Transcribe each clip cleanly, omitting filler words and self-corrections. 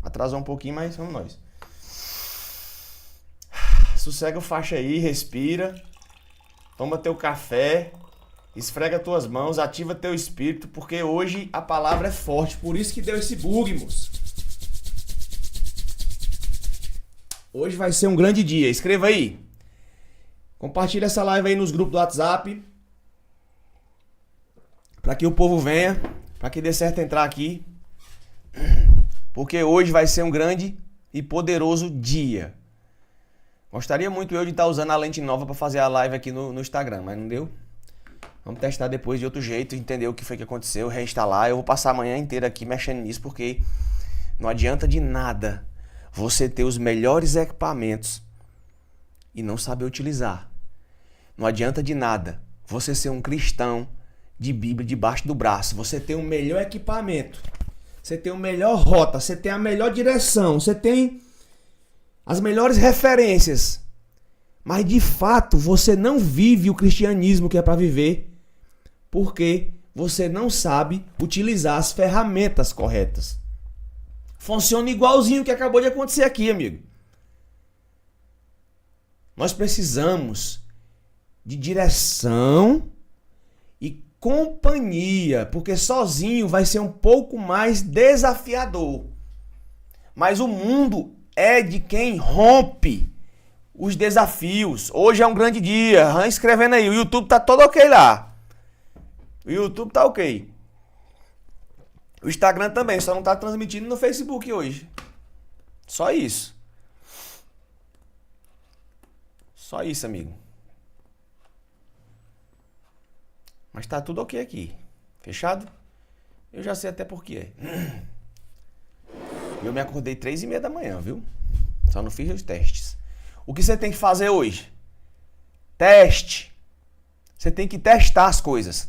Atrasou um pouquinho, mas vamos nós. Sossega o faixa aí, respira. Toma teu café. Esfrega tuas mãos, ativa teu espírito, porque hoje a palavra é forte. Por isso que deu esse bug, moço. Hoje vai ser um grande dia. Escreva aí. Compartilha essa live aí nos grupos do WhatsApp. Para que o povo venha. Para que dê certo entrar aqui. Porque hoje vai ser um grande e poderoso dia. Gostaria muito eu de estar usando a lente nova para fazer a live aqui no Instagram, mas não deu. Vamos testar depois de outro jeito, entender o que foi que aconteceu, reinstalar. Eu vou passar a manhã inteira aqui mexendo nisso, porque não adianta de nada você ter os melhores equipamentos e não saber utilizar. Não adianta de nada você ser um cristão de Bíblia debaixo do braço. Você ter o melhor equipamento, você tem a melhor rota, você tem a melhor direção, você tem as melhores referências. Mas de fato você não vive o cristianismo que é para viver, porque você não sabe utilizar as ferramentas corretas. Funciona igualzinho o que acabou de acontecer aqui, amigo. Nós precisamos de direção e companhia, porque sozinho vai ser um pouco mais desafiador. Mas o mundo é de quem rompe os desafios. Hoje é um grande dia. Vai escrevendo aí. O YouTube tá todo ok lá. O YouTube tá ok. O Instagram também, só não tá transmitindo no Facebook hoje. Só isso. Só isso, amigo. Mas tá tudo ok aqui. Fechado? Eu já sei até por quê. Eu me acordei 3h30 da manhã, viu? Só não fiz os testes. O que você tem que fazer hoje? Teste. Você tem que testar as coisas.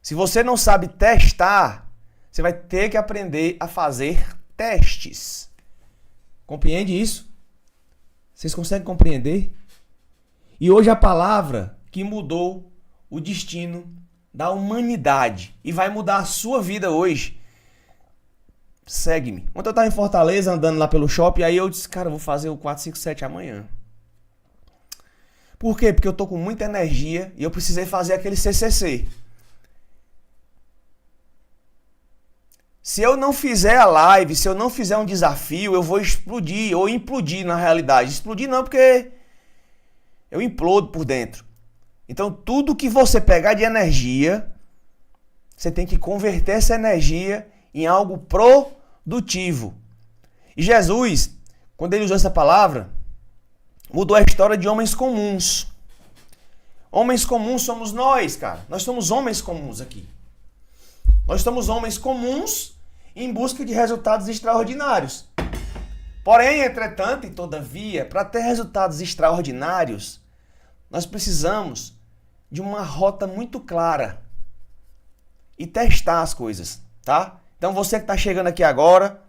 Se você não sabe testar, você vai ter que aprender a fazer testes. Compreende isso? Vocês conseguem compreender? E hoje a palavra que mudou o destino da humanidade e vai mudar a sua vida hoje. Segue-me. Ontem eu estava em Fortaleza andando lá pelo shopping, aí eu disse, cara, eu vou fazer o 457 amanhã. Por quê? Porque eu tô com muita energia e eu precisei fazer aquele CCC. Se eu não fizer a live, se eu não fizer um desafio, eu vou explodir, ou implodir na realidade. Explodir não, porque eu implodo por dentro. Então, tudo que você pegar de energia, você tem que converter essa energia em algo produtivo. E Jesus, quando ele usou essa palavra, mudou a história de homens comuns. Homens comuns somos nós, cara. Nós somos homens comuns aqui. Nós somos homens comuns em busca de resultados extraordinários. Porém, entretanto e todavia, para ter resultados extraordinários, nós precisamos de uma rota muito clara e testar as coisas, tá? Então você que está chegando aqui agora,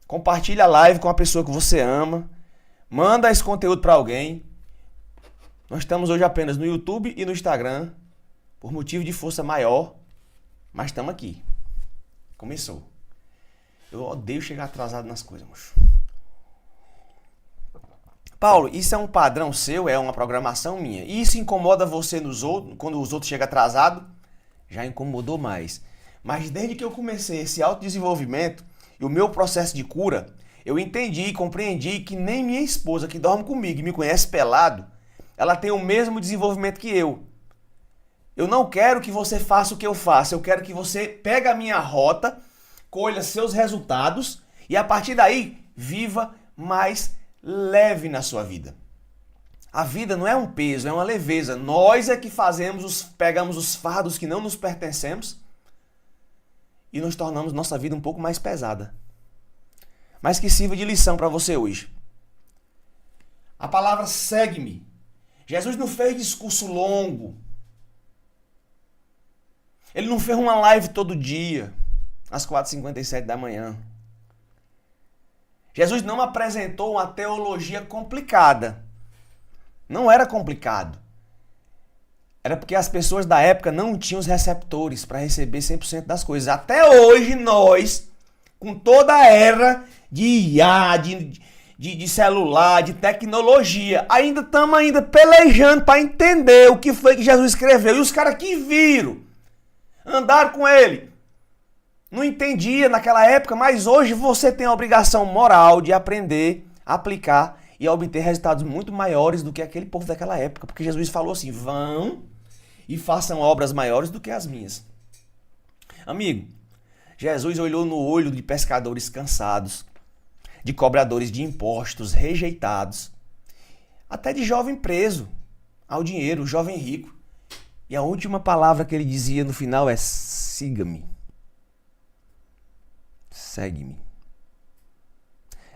compartilha a live com a pessoa que você ama, manda esse conteúdo para alguém. Nós estamos hoje apenas no YouTube e no Instagram, por motivo de força maior, mas estamos aqui. Começou. Eu odeio chegar atrasado nas coisas, moço. Paulo, isso é um padrão seu? É uma programação minha? E isso incomoda você nos outros, quando os outros chegam atrasados? Já incomodou mais. Mas desde que eu comecei esse autodesenvolvimento e o meu processo de cura, eu entendi e compreendi que nem minha esposa, que dorme comigo e me conhece pelado, ela tem o mesmo desenvolvimento que eu. Eu não quero que você faça o que eu faço, eu quero que você pegue a minha rota, colha seus resultados e a partir daí viva mais leve na sua vida. A vida não é um peso, é uma leveza. Nós é que pegamos os fardos que não nos pertencemos e nos tornamos nossa vida um pouco mais pesada. Mas que sirva de lição para você hoje. A palavra segue-me. Jesus não fez discurso longo. Ele não fez uma live todo dia, às 4h57 da manhã. Jesus não apresentou uma teologia complicada. Não era complicado. Era porque as pessoas da época não tinham os receptores para receber 100% das coisas. Até hoje nós Com toda a era de IA, de celular, de tecnologia. Ainda estamos pelejando para entender o que foi que Jesus escreveu. E os caras que viram, andaram com ele, não entendia naquela época, mas hoje você tem a obrigação moral de aprender, aplicar e obter resultados muito maiores do que aquele povo daquela época. Porque Jesus falou assim, vão e façam obras maiores do que as minhas. Amigo, Jesus olhou no olho de pescadores cansados, de cobradores de impostos rejeitados, até de jovem preso ao dinheiro, jovem rico. E a última palavra que ele dizia no final é: siga-me. Segue-me.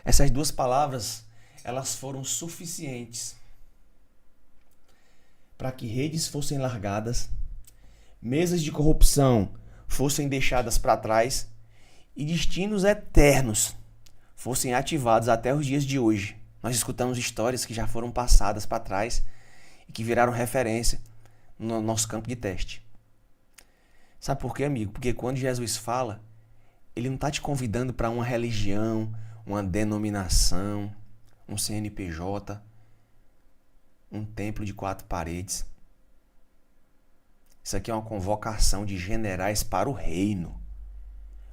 Essas duas palavras, elas foram suficientes para que redes fossem largadas, mesas de corrupção fossem deixadas para trás e destinos eternos fossem ativados até os dias de hoje. Nós escutamos histórias que já foram passadas para trás e que viraram referência no nosso campo de teste. Sabe por quê, amigo? Porque quando Jesus fala, ele não está te convidando para uma religião, uma denominação, um CNPJ, um templo de 4 paredes. Isso aqui é uma convocação de generais para o reino.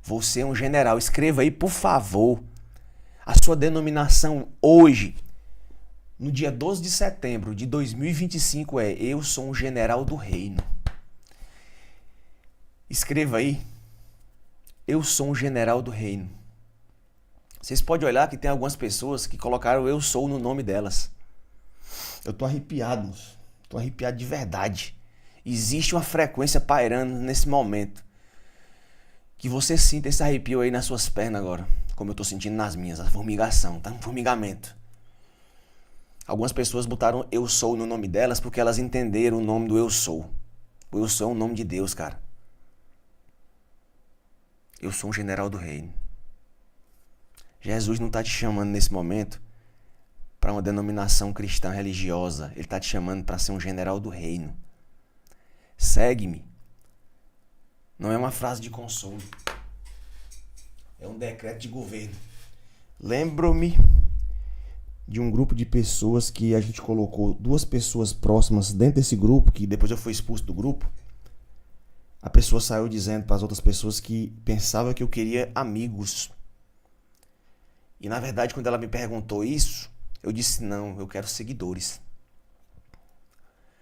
Você é um general. Escreva aí, por favor. A sua denominação hoje, no dia 12 de setembro de 2025 é: eu sou um general do reino. Escreva aí: eu sou um general do reino. Vocês podem olhar que tem algumas pessoas que colocaram eu sou no nome delas. Eu tô arrepiado, tô arrepiado de verdade. Existe uma frequência pairando nesse momento. Que você sinta esse arrepio aí nas suas pernas agora. Como eu tô sentindo nas minhas. A formigação, tá? Um formigamento. Algumas pessoas botaram eu sou no nome delas porque elas entenderam o nome do eu sou. O eu sou é o nome de Deus, cara. Eu sou um general do reino. Jesus não tá te chamando nesse momento para uma denominação cristã religiosa. Ele tá te chamando para ser um general do reino. Segue-me. Não é uma frase de consolo. É um decreto de governo. Lembro-me de um grupo de pessoas que a gente colocou 2 pessoas próximas dentro desse grupo, que depois eu fui expulso do grupo. A pessoa saiu dizendo para as outras pessoas que pensava que eu queria amigos. E na verdade, quando ela me perguntou isso, eu disse: não, eu quero seguidores.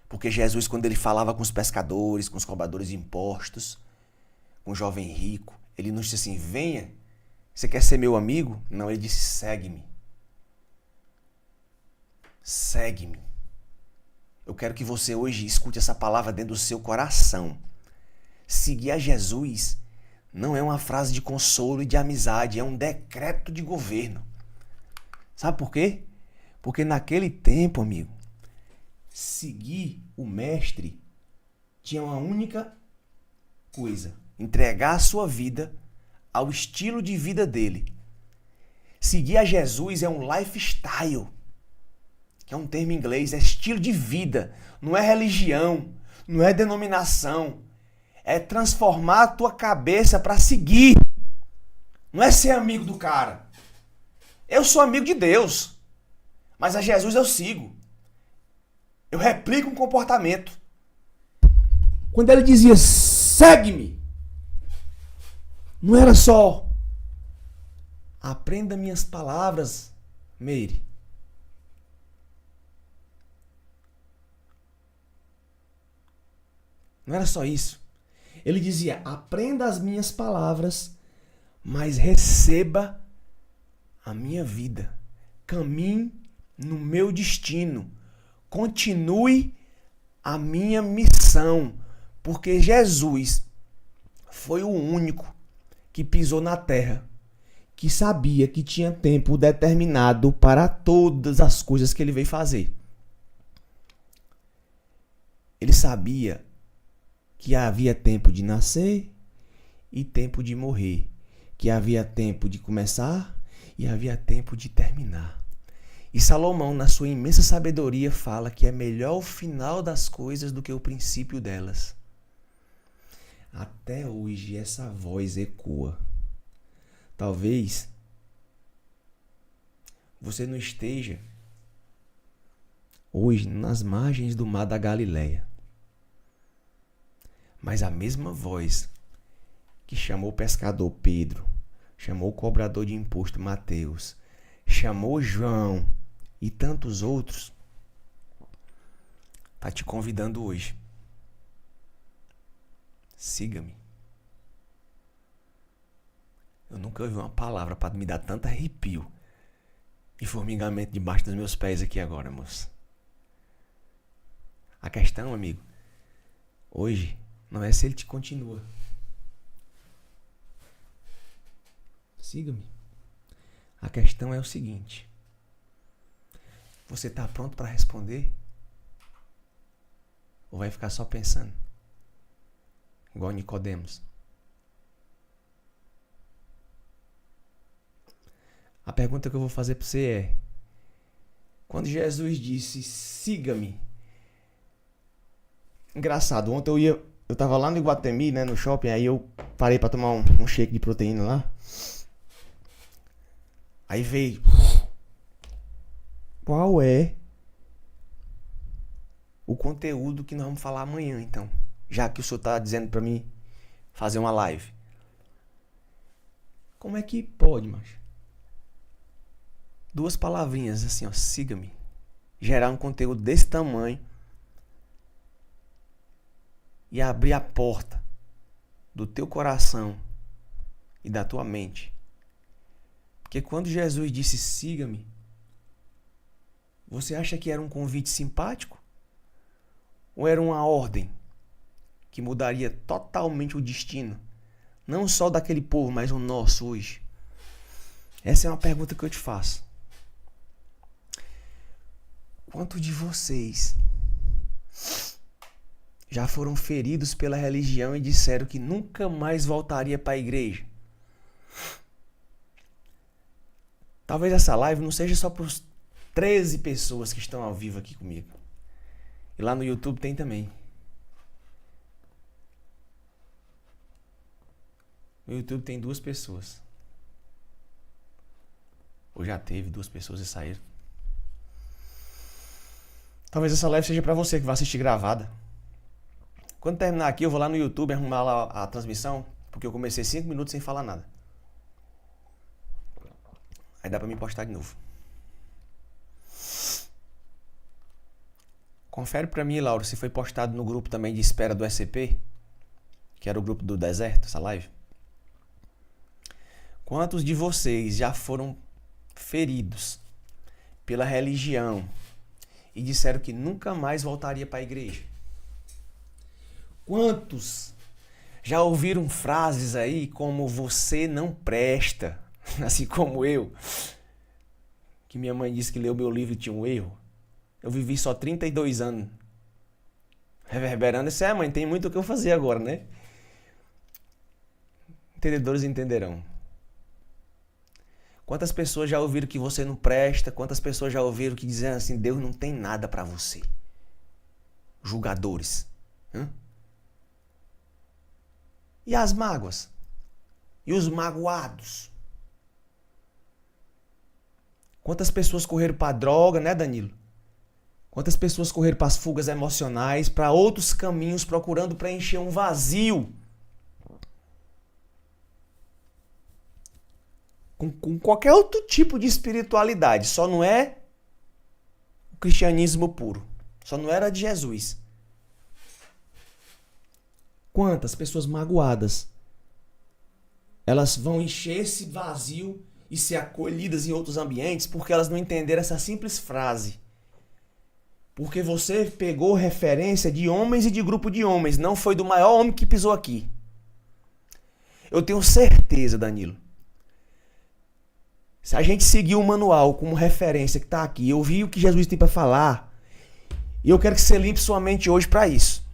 Porque Jesus, quando ele falava com os pescadores, com os cobradores de impostos, com o jovem rico, ele não disse assim: venha, você quer ser meu amigo? Não, ele disse: segue-me. Segue-me. Eu quero que você hoje escute essa palavra dentro do seu coração. Seguir a Jesus não é uma frase de consolo e de amizade, é um decreto de governo. Sabe por quê? Porque naquele tempo, amigo, seguir o mestre tinha uma única coisa: entregar a sua vida ao estilo de vida dele. Seguir a Jesus é um lifestyle, que é um termo em inglês, é estilo de vida, não é religião, não é denominação. É transformar a tua cabeça para seguir. Não é ser amigo do cara. Eu sou amigo de Deus, mas a Jesus eu sigo. Eu replico um comportamento. Quando ele dizia segue-me, não era só aprenda minhas palavras, Meire. Não era só isso. Ele dizia: aprenda as minhas palavras, mas receba a minha vida. Caminhe no meu destino. Continue a minha missão. Porque Jesus foi o único que pisou na terra, que sabia que tinha tempo determinado para todas as coisas que ele veio fazer. Ele sabia que havia tempo de nascer e tempo de morrer, que havia tempo de começar e havia tempo de terminar. E Salomão, na sua imensa sabedoria, fala que é melhor o final das coisas do que o princípio delas. Até hoje essa voz ecoa. Talvez você não esteja hoje nas margens do mar da Galileia. Mas a mesma voz que chamou o pescador Pedro, chamou o cobrador de imposto Mateus, chamou João e tantos outros, está te convidando hoje. Siga-me. Eu nunca ouvi uma palavra para me dar tanto arrepio e formigamento debaixo dos meus pés aqui agora, moço. A questão, amigo, hoje não é se ele te continua. Siga-me. A questão é o seguinte: você está pronto para responder? Ou vai ficar só pensando? Igual Nicodemos. A pergunta que eu vou fazer para você é: quando Jesus disse, siga-me. Engraçado, ontem eu tava lá no Iguatemi, né, no shopping, aí eu parei para tomar um shake de proteína lá. Aí veio, qual é o conteúdo que nós vamos falar amanhã, então? Já que o senhor tá dizendo para mim fazer uma live. Como é que pode, macho? 2 palavrinhas assim, ó, siga-me. Gerar um conteúdo desse tamanho e abrir a porta do teu coração e da tua mente. Porque quando Jesus disse siga-me, você acha que era um convite simpático? Ou era uma ordem que mudaria totalmente o destino? Não só daquele povo, mas o nosso hoje. Essa é uma pergunta que eu te faço. Quantos de vocês já foram feridos pela religião e disseram que nunca mais voltaria para a igreja? Talvez essa live não seja só para os 13 pessoas que estão ao vivo aqui comigo. E lá no YouTube tem também. No YouTube tem 2 pessoas. Ou já teve 2 pessoas e saíram. Talvez essa live seja para você que vai assistir gravada. Quando terminar aqui, eu vou lá no YouTube arrumar lá a transmissão, porque eu comecei 5 minutos sem falar nada. Aí dá pra me postar de novo. Confere pra mim, Lauro, se foi postado no grupo também de espera do SCP, que era o grupo do deserto, essa live. Quantos de vocês já foram feridos pela religião e disseram que nunca mais voltaria para a igreja? Quantos já ouviram frases aí como você não presta, assim como eu, que minha mãe disse que leu meu livro e tinha um erro? Eu vivi só 32 anos reverberando. Isso é, mãe, tem muito o que eu fazer agora, né? Entendedores entenderão. Quantas pessoas já ouviram que você não presta? Quantas pessoas já ouviram que dizem assim, Deus não tem nada para você? Julgadores. E as mágoas? E os magoados? Quantas pessoas correram para a droga, né, Danilo? Quantas pessoas correram para as fugas emocionais, para outros caminhos, procurando preencher um vazio? Com qualquer outro tipo de espiritualidade. Só não é o cristianismo puro. Só não era de Jesus. Quantas pessoas magoadas elas vão encher esse vazio e ser acolhidas em outros ambientes porque elas não entenderam essa simples frase. Porque você pegou referência de homens e de grupo de homens. Não foi do maior homem que pisou aqui. Eu tenho certeza, Danilo. Se a gente seguir o manual como referência que está aqui, eu vi o que Jesus tem para falar, e eu quero que você limpe sua mente hoje para isso.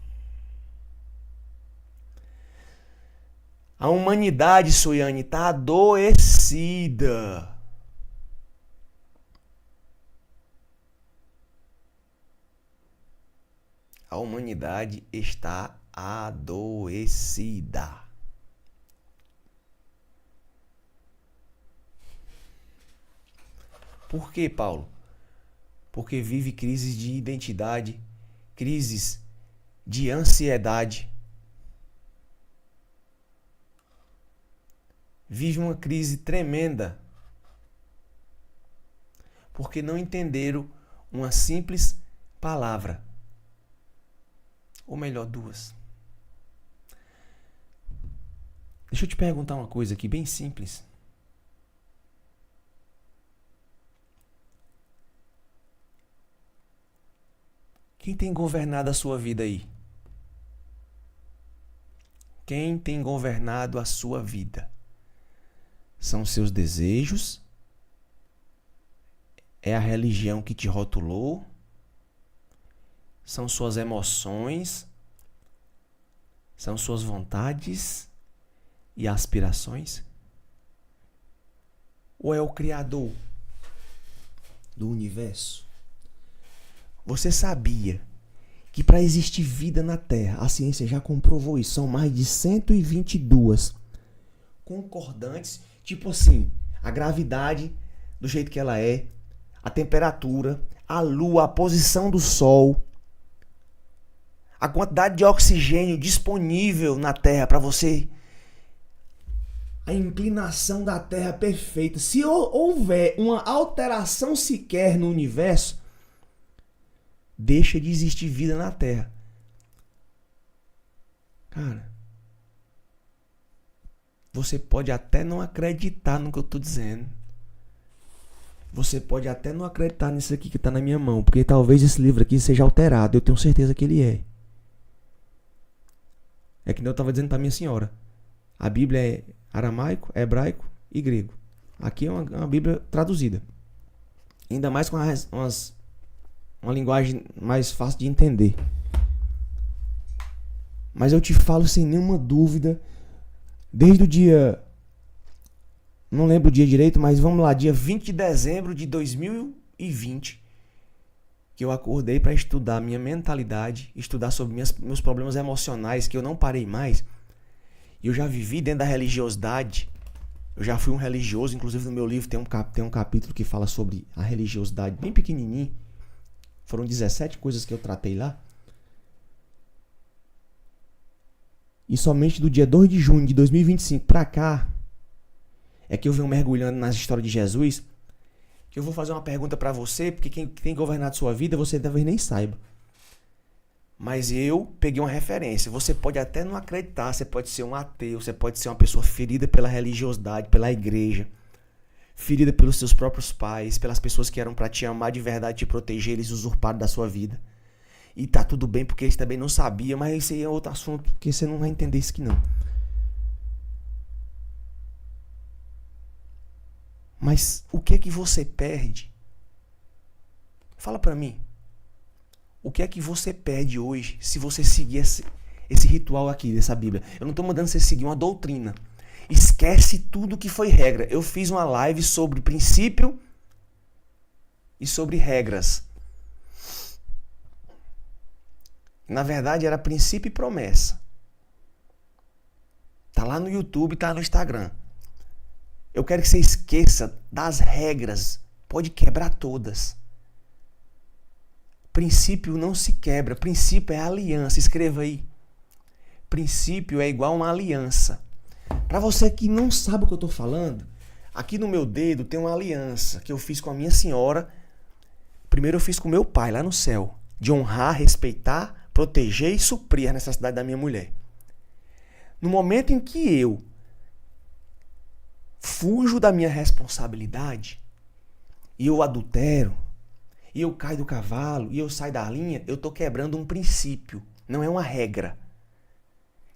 A humanidade, Suiane, está adoecida. A humanidade está adoecida. Por quê, Paulo? Porque vive crises de identidade, crises de ansiedade. Vive uma crise tremenda. Porque não entenderam uma simples palavra. Ou melhor, duas. Deixa eu te perguntar uma coisa aqui, bem simples. Quem tem governado a sua vida aí? Quem tem governado a sua vida? São seus desejos? É a religião que te rotulou? São suas emoções? São suas vontades e aspirações? Ou é o Criador do universo? Você sabia que para existir vida na Terra, a ciência já comprovou isso, são mais de 122 concordantes, tipo assim, a gravidade do jeito que ela é, a temperatura, a lua, a posição do sol, a quantidade de oxigênio disponível na Terra para você, a inclinação da Terra perfeita. Se houver uma alteração sequer no universo, deixa de existir vida na Terra. Cara, você pode até não acreditar no que eu estou dizendo. Você pode até não acreditar nisso aqui que está na minha mão, porque talvez esse livro aqui seja alterado. Eu tenho certeza que ele é. É que nem eu estava dizendo para minha senhora. A Bíblia é aramaico, hebraico e grego. Aqui é uma Bíblia traduzida. Ainda mais com uma linguagem mais fácil de entender. Mas eu te falo sem nenhuma dúvida, desde o dia, não lembro o dia direito, mas vamos lá, dia 20 de dezembro de 2020, que eu acordei para estudar minha mentalidade, estudar sobre meus problemas emocionais, que eu não parei mais. E eu já vivi dentro da religiosidade. Eu já fui um religioso, inclusive no meu livro tem um capítulo que fala sobre a religiosidade, bem pequenininho. Foram 17 coisas que eu tratei lá. E somente do dia 2 de junho de 2025 pra cá, é que eu venho mergulhando na história de Jesus, que eu vou fazer uma pergunta pra você, porque quem tem governado sua vida, você talvez nem saiba. Mas eu peguei uma referência. Você pode até não acreditar, você pode ser um ateu, você pode ser uma pessoa ferida pela religiosidade, pela igreja, ferida pelos seus próprios pais, pelas pessoas que eram pra te amar de verdade, te proteger, eles usurparam da sua vida. E tá tudo bem, porque eles também não sabiam, mas isso aí é outro assunto, porque você não vai entender isso aqui não. Mas o que é que você perde? Fala pra mim. O que é que você perde hoje se você seguir esse ritual aqui, dessa Bíblia? Eu não tô mandando você seguir uma doutrina. Esquece tudo que foi regra. Eu fiz uma live sobre princípio e sobre regras. Na verdade, era princípio e promessa. Tá lá no YouTube, tá no Instagram. Eu quero que você esqueça das regras. Pode quebrar todas. Princípio não se quebra. Princípio é aliança. Escreva aí. Princípio é igual a uma aliança. Para você que não sabe o que eu tô falando, aqui no meu dedo tem uma aliança que eu fiz com a minha senhora. Primeiro eu fiz com meu pai lá no céu. De honrar, respeitar, proteger e suprir a necessidade da minha mulher. No momento em que eu fujo da minha responsabilidade e eu adultero, e eu caio do cavalo, e eu saio da linha, eu estou quebrando um princípio, não é uma regra.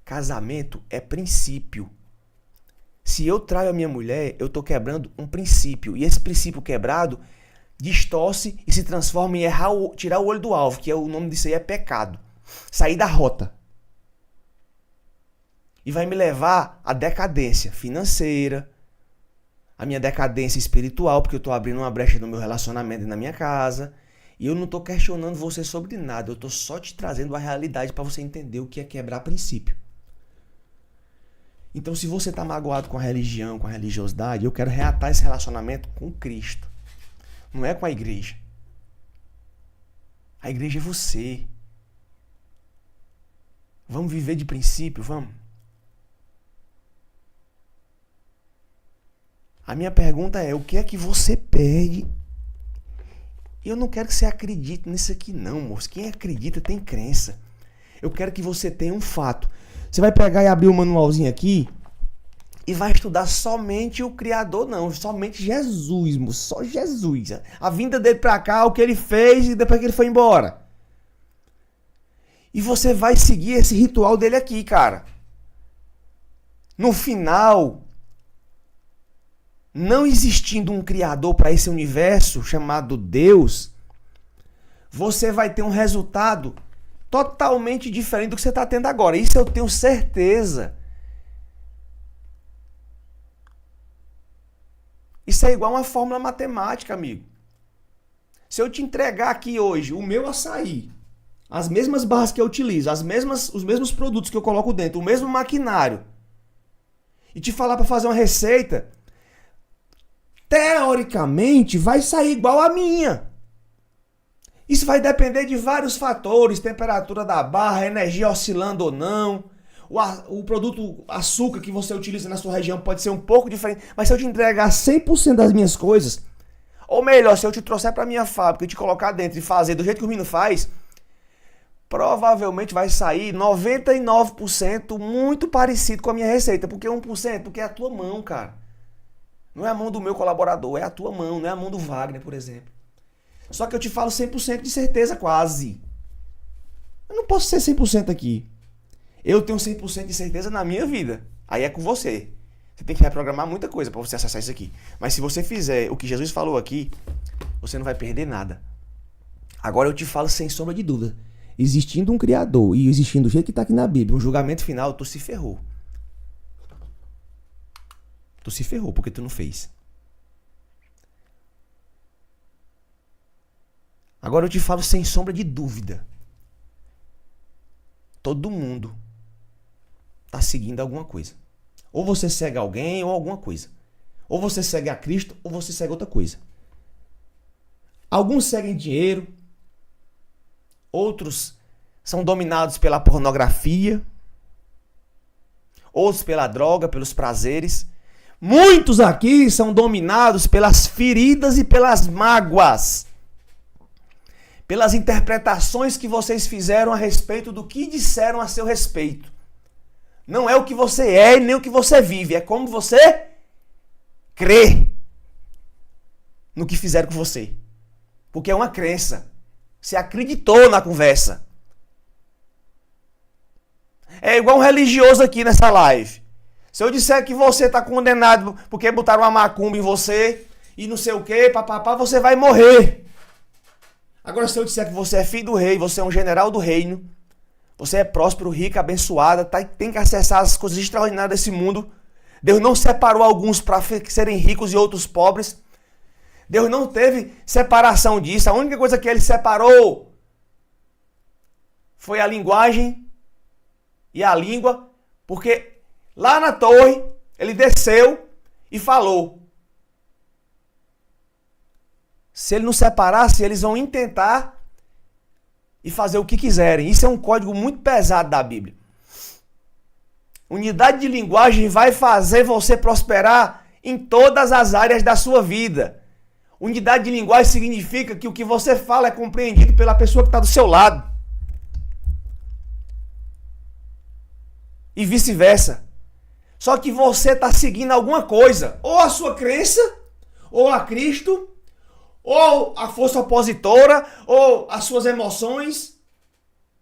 Casamento é princípio. Se eu traio a minha mulher, eu estou quebrando um princípio, e esse princípio quebrado distorce e se transforma em tirar o olho do alvo, que é o nome disso aí é pecado. Sair da rota. E vai me levar à decadência financeira, a minha decadência espiritual, porque eu estou abrindo uma brecha no meu relacionamento e na minha casa. E eu não estou questionando você sobre nada. Eu estou só te trazendo a realidade para você entender o que é quebrar princípio. Então, se você está magoado com a religião, com a religiosidade, eu quero reatar esse relacionamento com Cristo. Não é com a igreja. A igreja é você. Vamos viver de princípio, vamos? A minha pergunta é, o que é que você perde? Eu não quero que você acredite nisso aqui não, moço. Quem acredita tem crença. Eu quero que você tenha um fato. Você vai pegar e abrir o manualzinho aqui e vai estudar somente o Criador, não. Somente Jesus, moço. Só Jesus. A vinda dele pra cá, o que ele fez e depois que ele foi embora. E você vai seguir esse ritual dele aqui, cara. No final, não existindo um Criador para esse universo chamado Deus, você vai ter um resultado totalmente diferente do que você está tendo agora. Isso eu tenho certeza. Isso é igual uma fórmula matemática, amigo. Se eu te entregar aqui hoje o meu açaí, as mesmas barras que eu utilizo, os mesmos produtos que eu coloco dentro, o mesmo maquinário, e te falar para fazer uma receita, teoricamente vai sair igual a minha. Isso vai depender de vários fatores, temperatura da barra, energia oscilando ou não, o produto açúcar que você utiliza na sua região pode ser um pouco diferente, mas se eu te entregar 100% das minhas coisas, ou melhor, se eu te trouxer para minha fábrica e te colocar dentro e fazer do jeito que o menino faz, provavelmente vai sair 99% muito parecido com a minha receita. Por que 1%? Porque é a tua mão, cara. Não é a mão do meu colaborador, é a tua mão, não é a mão do Wagner, por exemplo. Só que eu te falo 100% de certeza quase. Eu não posso ser 100% aqui. Eu tenho 100% de certeza na minha vida. Aí é com você. Você tem que reprogramar muita coisa para você acessar isso aqui. Mas se você fizer o que Jesus falou aqui, você não vai perder nada. Agora eu te falo sem sombra de dúvida. Existindo um Criador e existindo do jeito que está aqui na Bíblia, um julgamento final, tu se ferrou. Tu se ferrou porque tu não fez. Agora eu te falo sem sombra de dúvida. Todo mundo está seguindo alguma coisa. Ou você segue alguém ou alguma coisa. Ou você segue a Cristo ou você segue outra coisa. Alguns seguem dinheiro. Outros são dominados pela pornografia. Outros pela droga, pelos prazeres. Muitos aqui são dominados pelas feridas e pelas mágoas. Pelas interpretações que vocês fizeram a respeito do que disseram a seu respeito. Não é o que você é e nem o que você vive. É como você crê no que fizeram com você. Porque é uma crença. Você acreditou na conversa. É igual um religioso aqui nessa live. Se eu disser que você está condenado porque botaram uma macumba em você e não sei o que, papapá, você vai morrer. Agora, se eu disser que você é filho do rei, você é um general do reino, você é próspero, rico, abençoado, tem que acessar as coisas extraordinárias desse mundo. Deus não separou alguns para serem ricos e outros pobres. Deus não teve separação disso. A única coisa que ele separou foi a linguagem e a língua, porque lá na torre ele desceu e falou. Se ele não separasse, eles vão intentar e fazer o que quiserem. Isso é um código muito pesado da Bíblia. Unidade de linguagem vai fazer você prosperar em todas as áreas da sua vida. Unidade de linguagem significa que o que você fala é compreendido pela pessoa que está do seu lado. E vice-versa. Só que você está seguindo alguma coisa. Ou a sua crença, ou a Cristo, ou a força opositora, ou as suas emoções,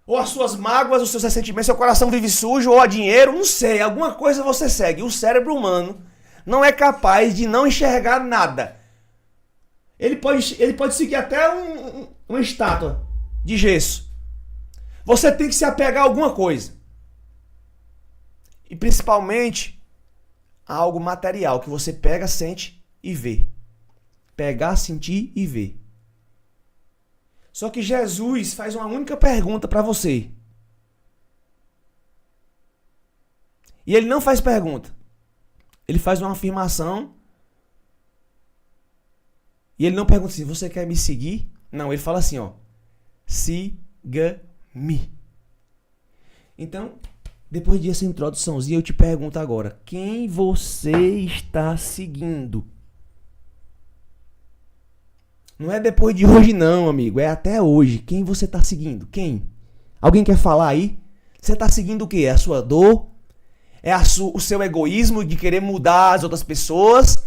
ou as suas mágoas, os seus ressentimentos, seu coração vive sujo, ou a dinheiro, não sei, alguma coisa você segue. O cérebro humano não é capaz de não enxergar nada. Ele pode seguir até uma estátua de gesso. Você tem que se apegar a alguma coisa. E principalmente a algo material que você pega, sente e vê. Pegar, sentir e ver. Só que Jesus faz uma única pergunta para você. E ele não faz pergunta. Ele faz uma afirmação E ele não pergunta assim, você quer me seguir? Não, ele fala assim, ó. Siga-me. Então, depois dessa introduçãozinha, eu te pergunto agora, quem você está seguindo? Não é depois de hoje não, amigo, é até hoje. Quem você está seguindo? Quem? Alguém quer falar aí? Você está seguindo o quê? É a sua dor? É o seu egoísmo de querer mudar as outras pessoas?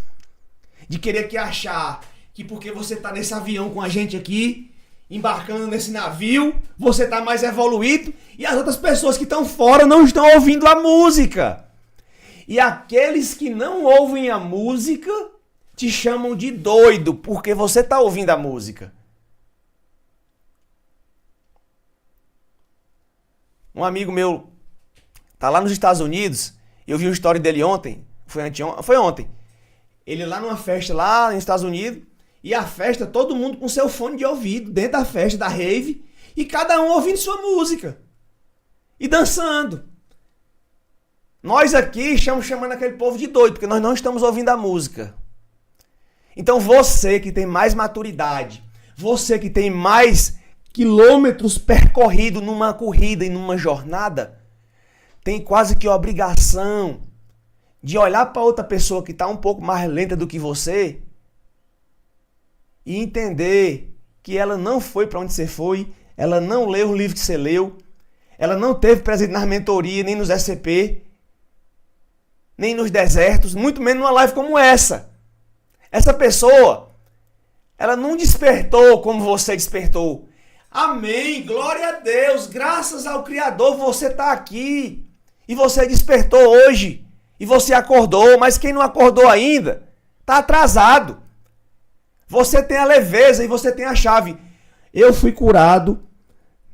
De querer achar que porque você está nesse avião com a gente aqui, embarcando nesse navio, você está mais evoluído e as outras pessoas que estão fora não estão ouvindo a música. E aqueles que não ouvem a música te chamam de doido porque você está ouvindo a música. Um amigo meu tá lá nos Estados Unidos, eu vi uma história dele ontem, foi ontem. Ele lá numa festa lá nos Estados Unidos, e a festa, todo mundo com seu fone de ouvido, dentro da festa, da rave, e cada um ouvindo sua música. E dançando. Nós aqui estamos chamando aquele povo de doido, porque nós não estamos ouvindo a música. Então você que tem mais maturidade, você que tem mais quilômetros percorridos numa corrida e numa jornada, tem quase que a obrigação de olhar para outra pessoa que está um pouco mais lenta do que você e entender que ela não foi para onde você foi, ela não leu o livro que você leu, ela não teve presente nas mentorias, nem nos SCP, nem nos desertos, muito menos numa live como essa. Essa pessoa, ela não despertou como você despertou. Amém, glória a Deus, graças ao Criador você está aqui. E você despertou hoje. E você acordou, mas quem não acordou ainda, está atrasado. Você tem a leveza e você tem a chave. Eu fui curado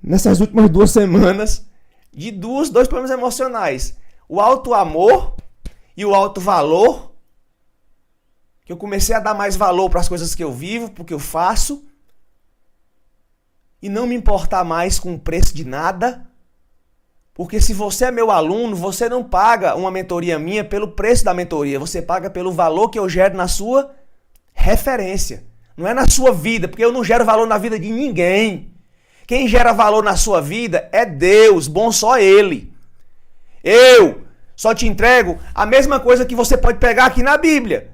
nessas últimas 2 semanas de dois problemas emocionais. O alto amor e o alto valor. Que eu comecei a dar mais valor para as coisas que eu vivo, porque eu faço. E não me importar mais com o preço de nada. Porque se você é meu aluno, você não paga uma mentoria minha pelo preço da mentoria. Você paga pelo valor que eu gero na sua referência. Não é na sua vida, porque eu não gero valor na vida de ninguém. Quem gera valor na sua vida é Deus, bom só Ele. Eu só te entrego a mesma coisa que você pode pegar aqui na Bíblia.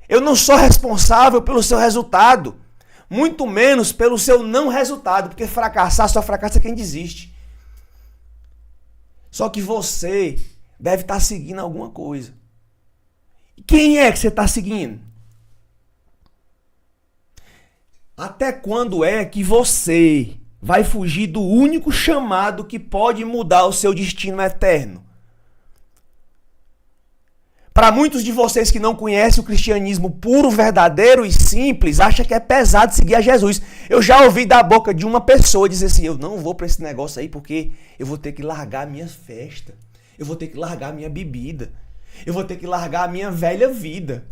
Eu não sou responsável pelo seu resultado, muito menos pelo seu não resultado, porque fracassar só fracassa quem desiste. Só que você deve estar seguindo alguma coisa. Quem é que você está seguindo? Até quando é que você vai fugir do único chamado que pode mudar o seu destino eterno? Para muitos de vocês que não conhecem o cristianismo puro, verdadeiro e simples, acha que é pesado seguir a Jesus. Eu já ouvi da boca de uma pessoa dizer assim, eu não vou para esse negócio aí porque eu vou ter que largar a minha festa, eu vou ter que largar a minha bebida, eu vou ter que largar a minha velha vida.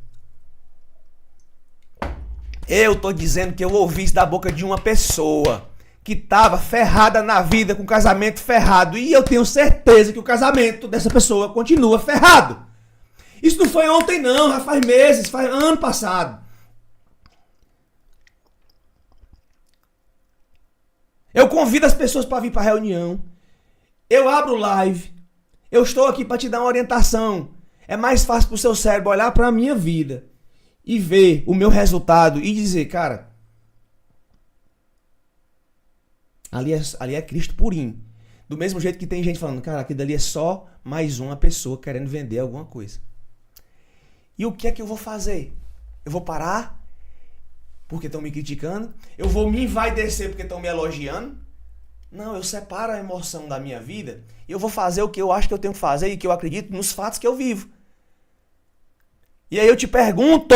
Eu tô dizendo que eu ouvi isso da boca de uma pessoa que estava ferrada na vida, com o casamento ferrado, e eu tenho certeza que o casamento dessa pessoa continua ferrado. Isso não foi ontem não, já faz meses, faz ano passado. Eu convido as pessoas para vir para a reunião. Eu abro live. Eu estou aqui para te dar uma orientação. É mais fácil para o seu cérebro olhar para a minha vida e ver o meu resultado e dizer, cara, ali é Cristo purinho. Do mesmo jeito que tem gente falando, cara, aquilo dali é só mais uma pessoa querendo vender alguma coisa. E o que é que eu vou fazer? Eu vou parar porque estão me criticando? Eu vou me envaidecer porque estão me elogiando? Não, eu separo a emoção da minha vida e eu vou fazer o que eu acho que eu tenho que fazer e que eu acredito nos fatos que eu vivo. E aí eu te pergunto,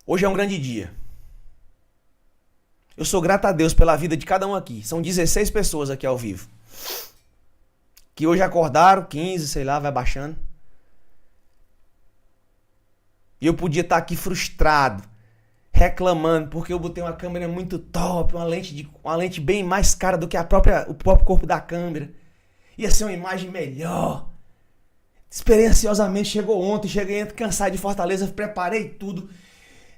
hoje é um grande dia. Eu sou grato a Deus pela vida de cada um aqui. São 16 pessoas aqui ao vivo. Que hoje acordaram, 15, sei lá, vai baixando. E eu podia estar aqui frustrado, reclamando, porque eu botei uma câmera muito top, uma lente bem mais cara do que o próprio corpo da câmera. Ia ser uma imagem melhor. Esperei ansiosamente, chegou ontem, cheguei cansado de Fortaleza, preparei tudo,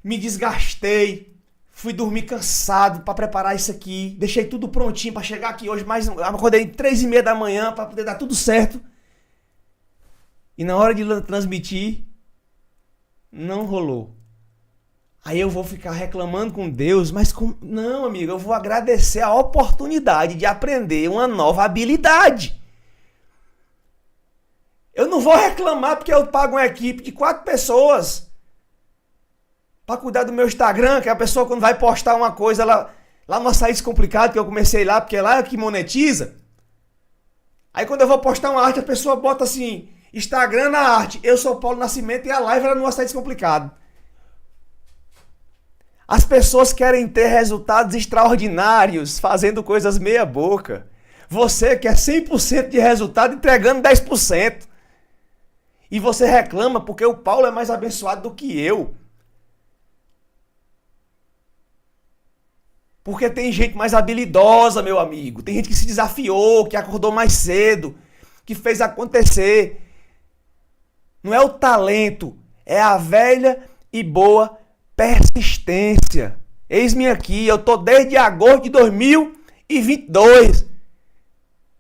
me desgastei, fui dormir cansado para preparar isso aqui, deixei tudo prontinho para chegar aqui hoje, mas acordei 3h30 da manhã para poder dar tudo certo. E na hora de transmitir, não rolou. Aí eu vou ficar reclamando com Deus, mas não, amigo, eu vou agradecer a oportunidade de aprender uma nova habilidade. Eu não vou reclamar porque eu pago uma equipe de 4 pessoas para cuidar do meu Instagram, que a pessoa quando vai postar uma coisa, lá no Açaí Descomplicado, que eu comecei lá, porque lá é que monetiza. Aí quando eu vou postar uma arte, a pessoa bota assim, Instagram na arte, eu sou Paulo Nascimento e a live era no Açaí Descomplicado. As pessoas querem ter resultados extraordinários fazendo coisas meia boca. Você quer 100% de resultado entregando 10%. E você reclama porque o Paulo é mais abençoado do que eu. Porque tem gente mais habilidosa, meu amigo. Tem gente que se desafiou, que acordou mais cedo, que fez acontecer. Não é o talento, é a velha e boa persistência. Eis-me aqui, eu tô desde agosto de 2022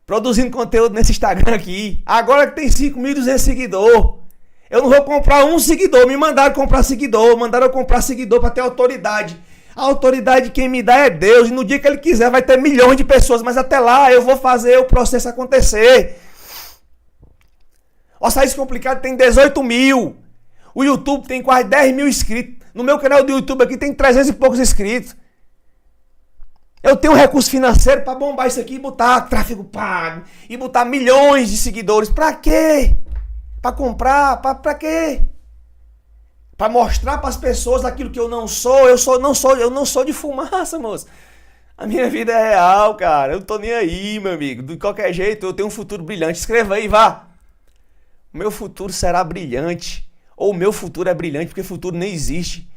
produzindo conteúdo nesse Instagram aqui. Agora que tem 5.200 seguidores. Eu não vou comprar um seguidor. Me mandaram comprar seguidor. Mandaram eu comprar seguidor para ter autoridade. A autoridade quem me dá é Deus. E no dia que Ele quiser vai ter milhões de pessoas. Mas até lá eu vou fazer o processo acontecer. O Açaí Descomplicado tem 18 mil. O YouTube tem quase 10 mil inscritos. No meu canal do YouTube aqui tem 300 e poucos inscritos. Eu tenho um recurso financeiro para bombar isso aqui e botar tráfego pago. E botar milhões de seguidores. Para quê? Para comprar? Para quê? Para mostrar para as pessoas aquilo que eu não sou. Eu não sou de fumaça, moço. A minha vida é real, cara. Eu não tô nem aí, meu amigo. De qualquer jeito, eu tenho um futuro brilhante. Escreva aí, vá. O meu futuro será brilhante. Ou o meu futuro é brilhante, porque futuro nem existe.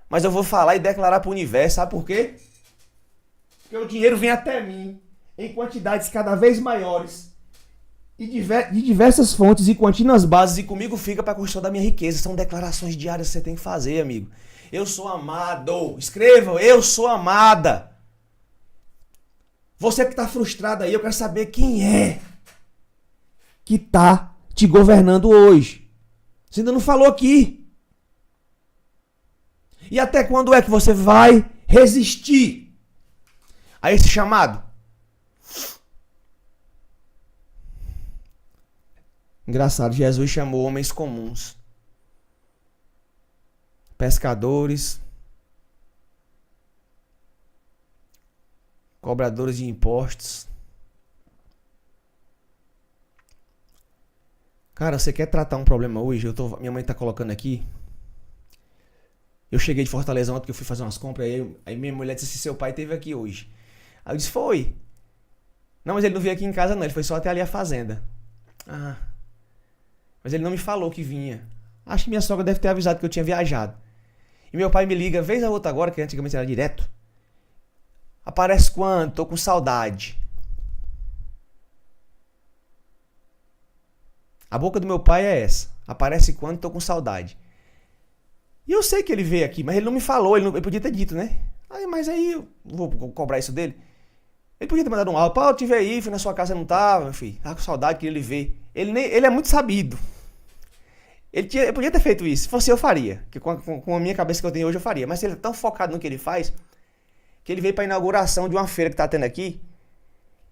Mas eu vou falar e declarar para o universo. Sabe por quê? Porque o dinheiro vem até mim em quantidades cada vez maiores e de diversas fontes e contínuas bases, e comigo fica para a construção da minha riqueza. São declarações diárias que você tem que fazer, amigo. Eu sou amado. Escreva, eu sou amada. Você que está frustrado aí, eu quero saber quem é que está te governando hoje. Você ainda não falou aqui. E até quando é que você vai resistir a esse chamado? Engraçado, Jesus chamou homens comuns, pescadores, cobradores de impostos. Cara, você quer tratar um problema hoje? Minha mãe tá colocando aqui. Eu cheguei de Fortaleza ontem porque eu fui fazer umas compras. Aí minha mulher disse assim: seu pai esteve aqui hoje. Aí eu disse: foi. Não, mas ele não veio aqui em casa não, ele foi só até ali a fazenda. Ah, mas ele não me falou que vinha. Acho que minha sogra deve ter avisado que eu tinha viajado. E meu pai me liga, vez a outra agora, que antigamente era direto. Aparece quando? Tô com saudade. A boca do meu pai é essa. Aparece quando? Tô com saudade. E eu sei que ele veio aqui, mas ele não me falou, ele podia ter dito, né? Mas aí eu vou cobrar isso dele. Ele podia ter mandado um áudio: Paulo, eu tive aí, fui na sua casa, não tava, meu filho. Tava com saudade, queria ele ver. Ele é muito sabido. Ele podia ter feito isso. Se fosse eu, faria. Que com a minha cabeça que eu tenho hoje, eu faria. Mas ele é tão focado no que ele faz, que ele veio pra inauguração de uma feira que tá tendo aqui.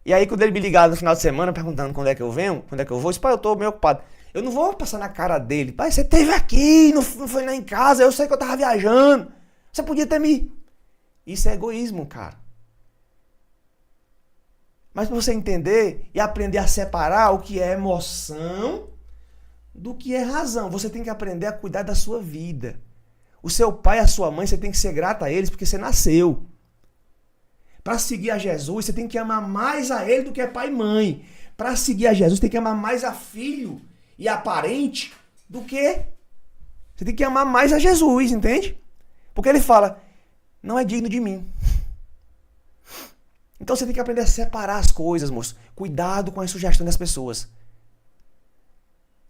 E aí, quando ele me ligar no final de semana, perguntando quando é que eu venho, quando é que eu vou, eu disse: pai, eu tô meio ocupado. Eu não vou passar na cara dele: pai, você esteve aqui, não foi lá em casa, eu sei que eu tava viajando. Você podia ter me... Isso é egoísmo, cara. Mas pra você entender e aprender a separar o que é emoção do que é razão, você tem que aprender a cuidar da sua vida. O seu pai e a sua mãe, você tem que ser grato a eles porque você nasceu. Para seguir a Jesus, você tem que amar mais a ele do que a pai e mãe. Para seguir a Jesus, tem que amar mais a filho e a parente do que... Você tem que amar mais a Jesus, entende? Porque ele fala: não é digno de mim. Então você tem que aprender a separar as coisas, moço. Cuidado com as sugestões das pessoas.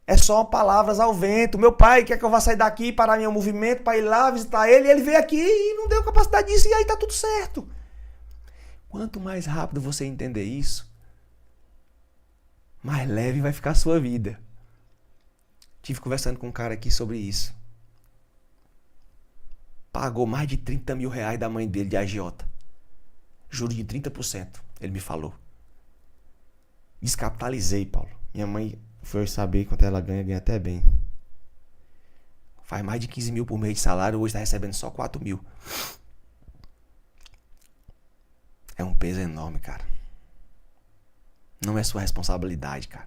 É só palavras ao vento. Meu pai quer que eu vá sair daqui, parar meu movimento, para ir lá visitar ele, e ele veio aqui e não deu capacidade disso, e aí tá tudo certo. Quanto mais rápido você entender isso, mais leve vai ficar a sua vida. Tive conversando com um cara aqui sobre isso. Pagou mais de 30 mil reais da mãe dele de agiota. Juro de 30%, ele me falou. Descapitalizei, Paulo. Minha mãe foi saber quanto ela ganha até bem. Faz mais de 15 mil por mês de salário, hoje está recebendo só 4 mil. É um peso enorme, cara. Não é sua responsabilidade, cara.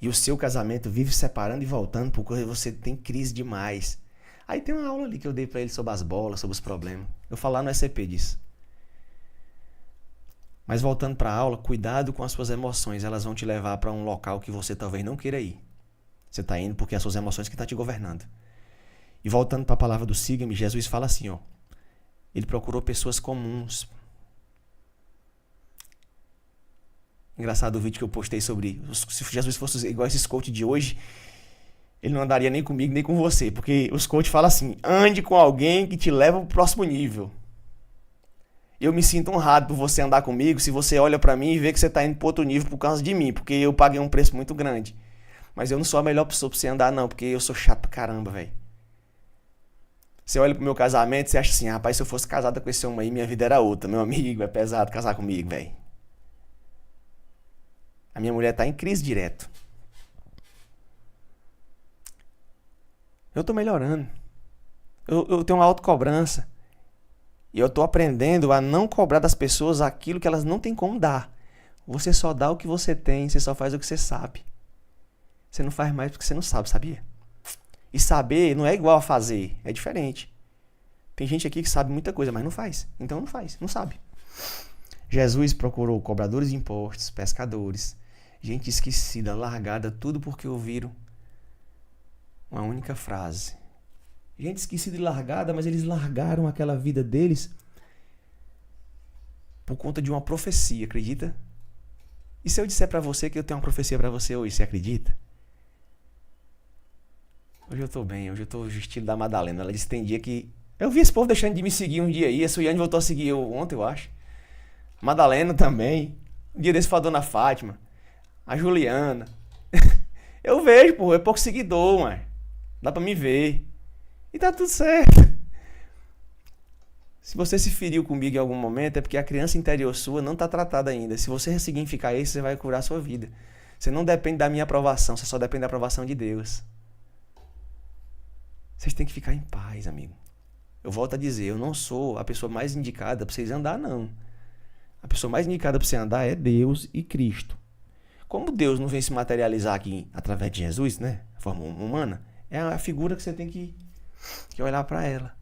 E o seu casamento vive separando e voltando porque você tem crise demais. Aí tem uma aula ali que eu dei pra ele sobre as bolas, sobre os problemas. Eu falo lá no SCP disso. Mas voltando pra aula, cuidado com as suas emoções. Elas vão te levar pra um local que você talvez não queira ir. Você tá indo porque é as suas emoções que tá te governando. E voltando pra palavra do siga-me, Jesus fala assim, ó. Ele procurou pessoas comuns. Engraçado o vídeo que eu postei sobre se Jesus fosse igual esses coach de hoje, ele não andaria nem comigo, nem com você. Porque os coach falam assim, ande com alguém que te leva pro próximo nível. Eu me sinto honrado por você andar comigo se você olha pra mim e vê que você tá indo pro outro nível por causa de mim. Porque eu paguei um preço muito grande. Mas eu não sou a melhor pessoa pra você andar não, porque eu sou chato pra caramba, velho. Você olha pro meu casamento e você acha assim, rapaz, se eu fosse casada com esse homem aí, minha vida era outra. Meu amigo, é pesado casar comigo, velho. A minha mulher tá em crise direto. Eu tô melhorando. Eu tenho uma autocobrança. E eu tô aprendendo a não cobrar das pessoas aquilo que elas não têm como dar. Você só dá o que você tem, você só faz o que você sabe. Você não faz mais porque você não sabe, sabia? E saber não é igual a fazer, é diferente. Tem gente aqui que sabe muita coisa, mas não faz. Então não faz, não sabe. Jesus procurou cobradores de impostos, pescadores, gente esquecida, largada, tudo porque ouviram uma única frase. Gente esquecida e largada, mas eles largaram aquela vida deles por conta de uma profecia, acredita? E se eu disser pra você que eu tenho uma profecia pra você hoje, você acredita? Hoje eu tô bem, hoje eu tô no estilo da Madalena. Ela disse que tem dia que... Eu vi esse povo deixando de me seguir um dia aí, a Suiane voltou a seguir eu ontem, eu acho. A Madalena também. Um dia desse foi a Dona Fátima. A Juliana. Eu vejo, pô, é pouco seguidor, mano. Dá pra me ver. E tá tudo certo. Se você se feriu comigo em algum momento, é porque a criança interior sua não tá tratada ainda. Se você ressignificar isso, você vai curar a sua vida. Você não depende da minha aprovação, você só depende da aprovação de Deus. Vocês têm que ficar em paz, amigo. Eu volto a dizer, eu não sou a pessoa mais indicada pra vocês andar, não. A pessoa mais indicada pra você andar é Deus e Cristo. Como Deus não vem se materializar aqui através de Jesus, né? De forma humana, é a figura que você tem que olhar pra ela.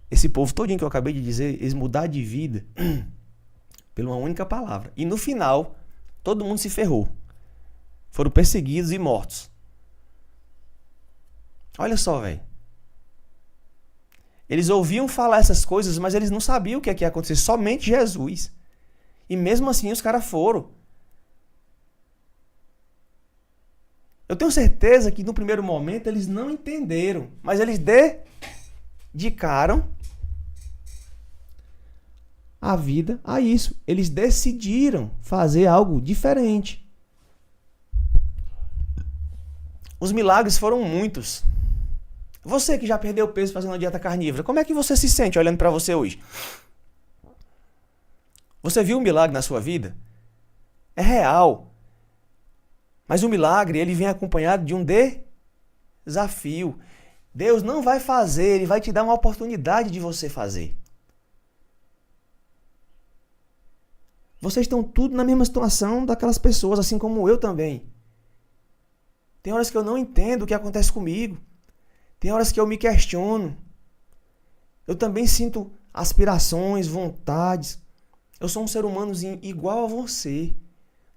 Esse povo todinho que eu acabei de dizer, eles mudaram de vida por uma única palavra. E no final, todo mundo se ferrou. Foram perseguidos e mortos. Olha só, velho. Eles ouviam falar essas coisas, mas eles não sabiam o que ia acontecer. Somente Jesus. E mesmo assim os caras foram. Eu tenho certeza que no primeiro momento eles não entenderam. Mas eles dedicaram a vida a isso. Eles decidiram fazer algo diferente. Os milagres foram muitos. Você que já perdeu peso fazendo uma dieta carnívora, como é que você se sente olhando para você hoje? Você viu um milagre na sua vida? É real. Mas o milagre, ele vem acompanhado de um desafio. Deus não vai fazer, ele vai te dar uma oportunidade de você fazer. Vocês estão tudo na mesma situação daquelas pessoas, assim como eu também. Tem horas que eu não entendo o que acontece comigo. Tem horas que eu me questiono. Eu também sinto aspirações, vontades. Eu sou um ser humano igual a você.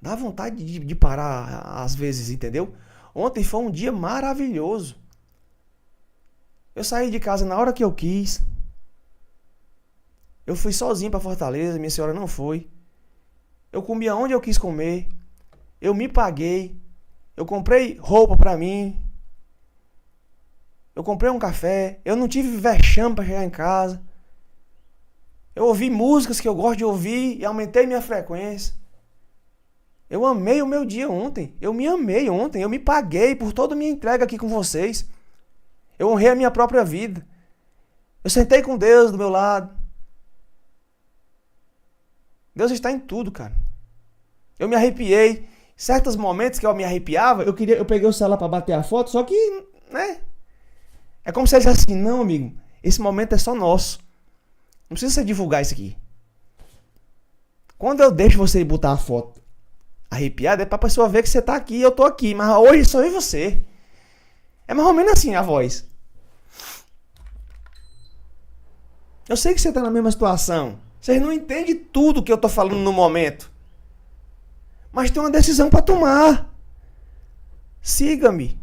Dá vontade de parar às vezes, entendeu? Ontem foi um dia maravilhoso. Eu saí de casa na hora que eu quis. Eu fui sozinho para Fortaleza, minha senhora não foi. Eu comi aonde eu quis comer. Eu me paguei. Eu comprei roupa pra mim. Eu comprei um café. Eu não tive vexame pra chegar em casa. Eu ouvi músicas que eu gosto de ouvir e aumentei minha frequência. Eu amei o meu dia ontem. Eu me amei ontem. Eu me paguei por toda a minha entrega aqui com vocês. Eu honrei a minha própria vida. Eu sentei com Deus do meu lado. Deus está em tudo, cara. Eu me arrepiei. Certos momentos que eu me arrepiava, eu peguei o celular para bater a foto, só que, né? É como se ele dissesse assim, não, amigo, esse momento é só nosso. Não precisa você divulgar isso aqui. Quando eu deixo você botar a foto arrepiada, é pra pessoa ver que você tá aqui e eu tô aqui. Mas hoje sou eu e você. É mais ou menos assim a voz. Eu sei que você tá na mesma situação. Vocês não entendem tudo que eu tô falando no momento. Mas tem uma decisão para tomar. Siga-me.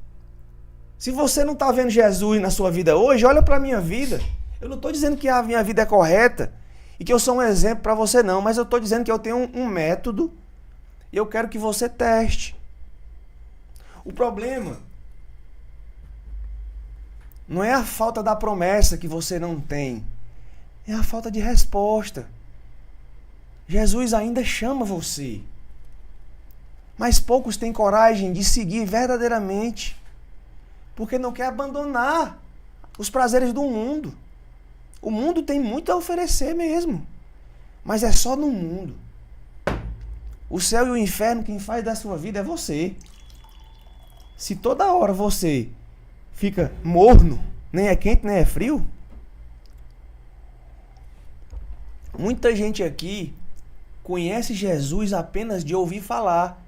Se você não tá vendo Jesus na sua vida hoje, olha pra minha vida. Eu não tô dizendo que a minha vida é correta e que eu sou um exemplo para você não, mas eu tô dizendo que eu tenho um método e eu quero que você teste. O problema não é a falta da promessa que você não tem. É a falta de resposta. Jesus ainda chama você. Mas poucos têm coragem de seguir verdadeiramente. Porque não quer abandonar os prazeres do mundo. O mundo tem muito a oferecer mesmo. Mas é só no mundo. O céu e o inferno, quem faz da sua vida é você. Se toda hora você fica morno, nem é quente, nem é frio. Muita gente aqui conhece Jesus apenas de ouvir falar,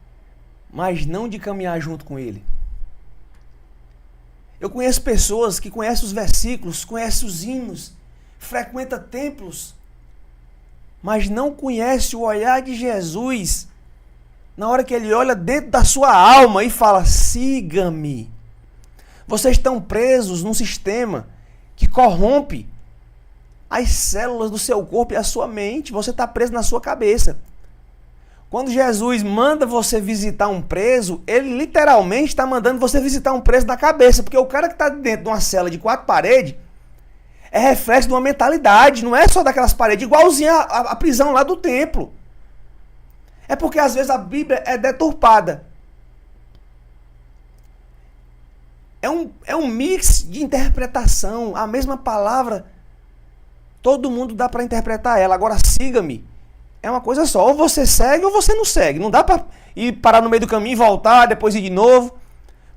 mas não de caminhar junto com ele. Eu conheço pessoas que conhecem os versículos, conhecem os hinos, frequenta templos, mas não conhece o olhar de Jesus na hora que ele olha dentro da sua alma e fala, siga-me. Vocês estão presos num sistema que corrompe as células do seu corpo e a sua mente. Você está preso na sua cabeça. Quando Jesus manda você visitar um preso, ele literalmente está mandando você visitar um preso na cabeça. Porque o cara que está dentro de uma cela de 4 paredes é reflexo de uma mentalidade. Não é só daquelas paredes, igualzinha a prisão lá do templo. É porque às vezes a Bíblia é deturpada. É um mix de interpretação. A mesma palavra, todo mundo dá para interpretar ela. Agora, siga-me. É uma coisa só. Ou você segue ou você não segue. Não dá para ir parar no meio do caminho e voltar, depois ir de novo.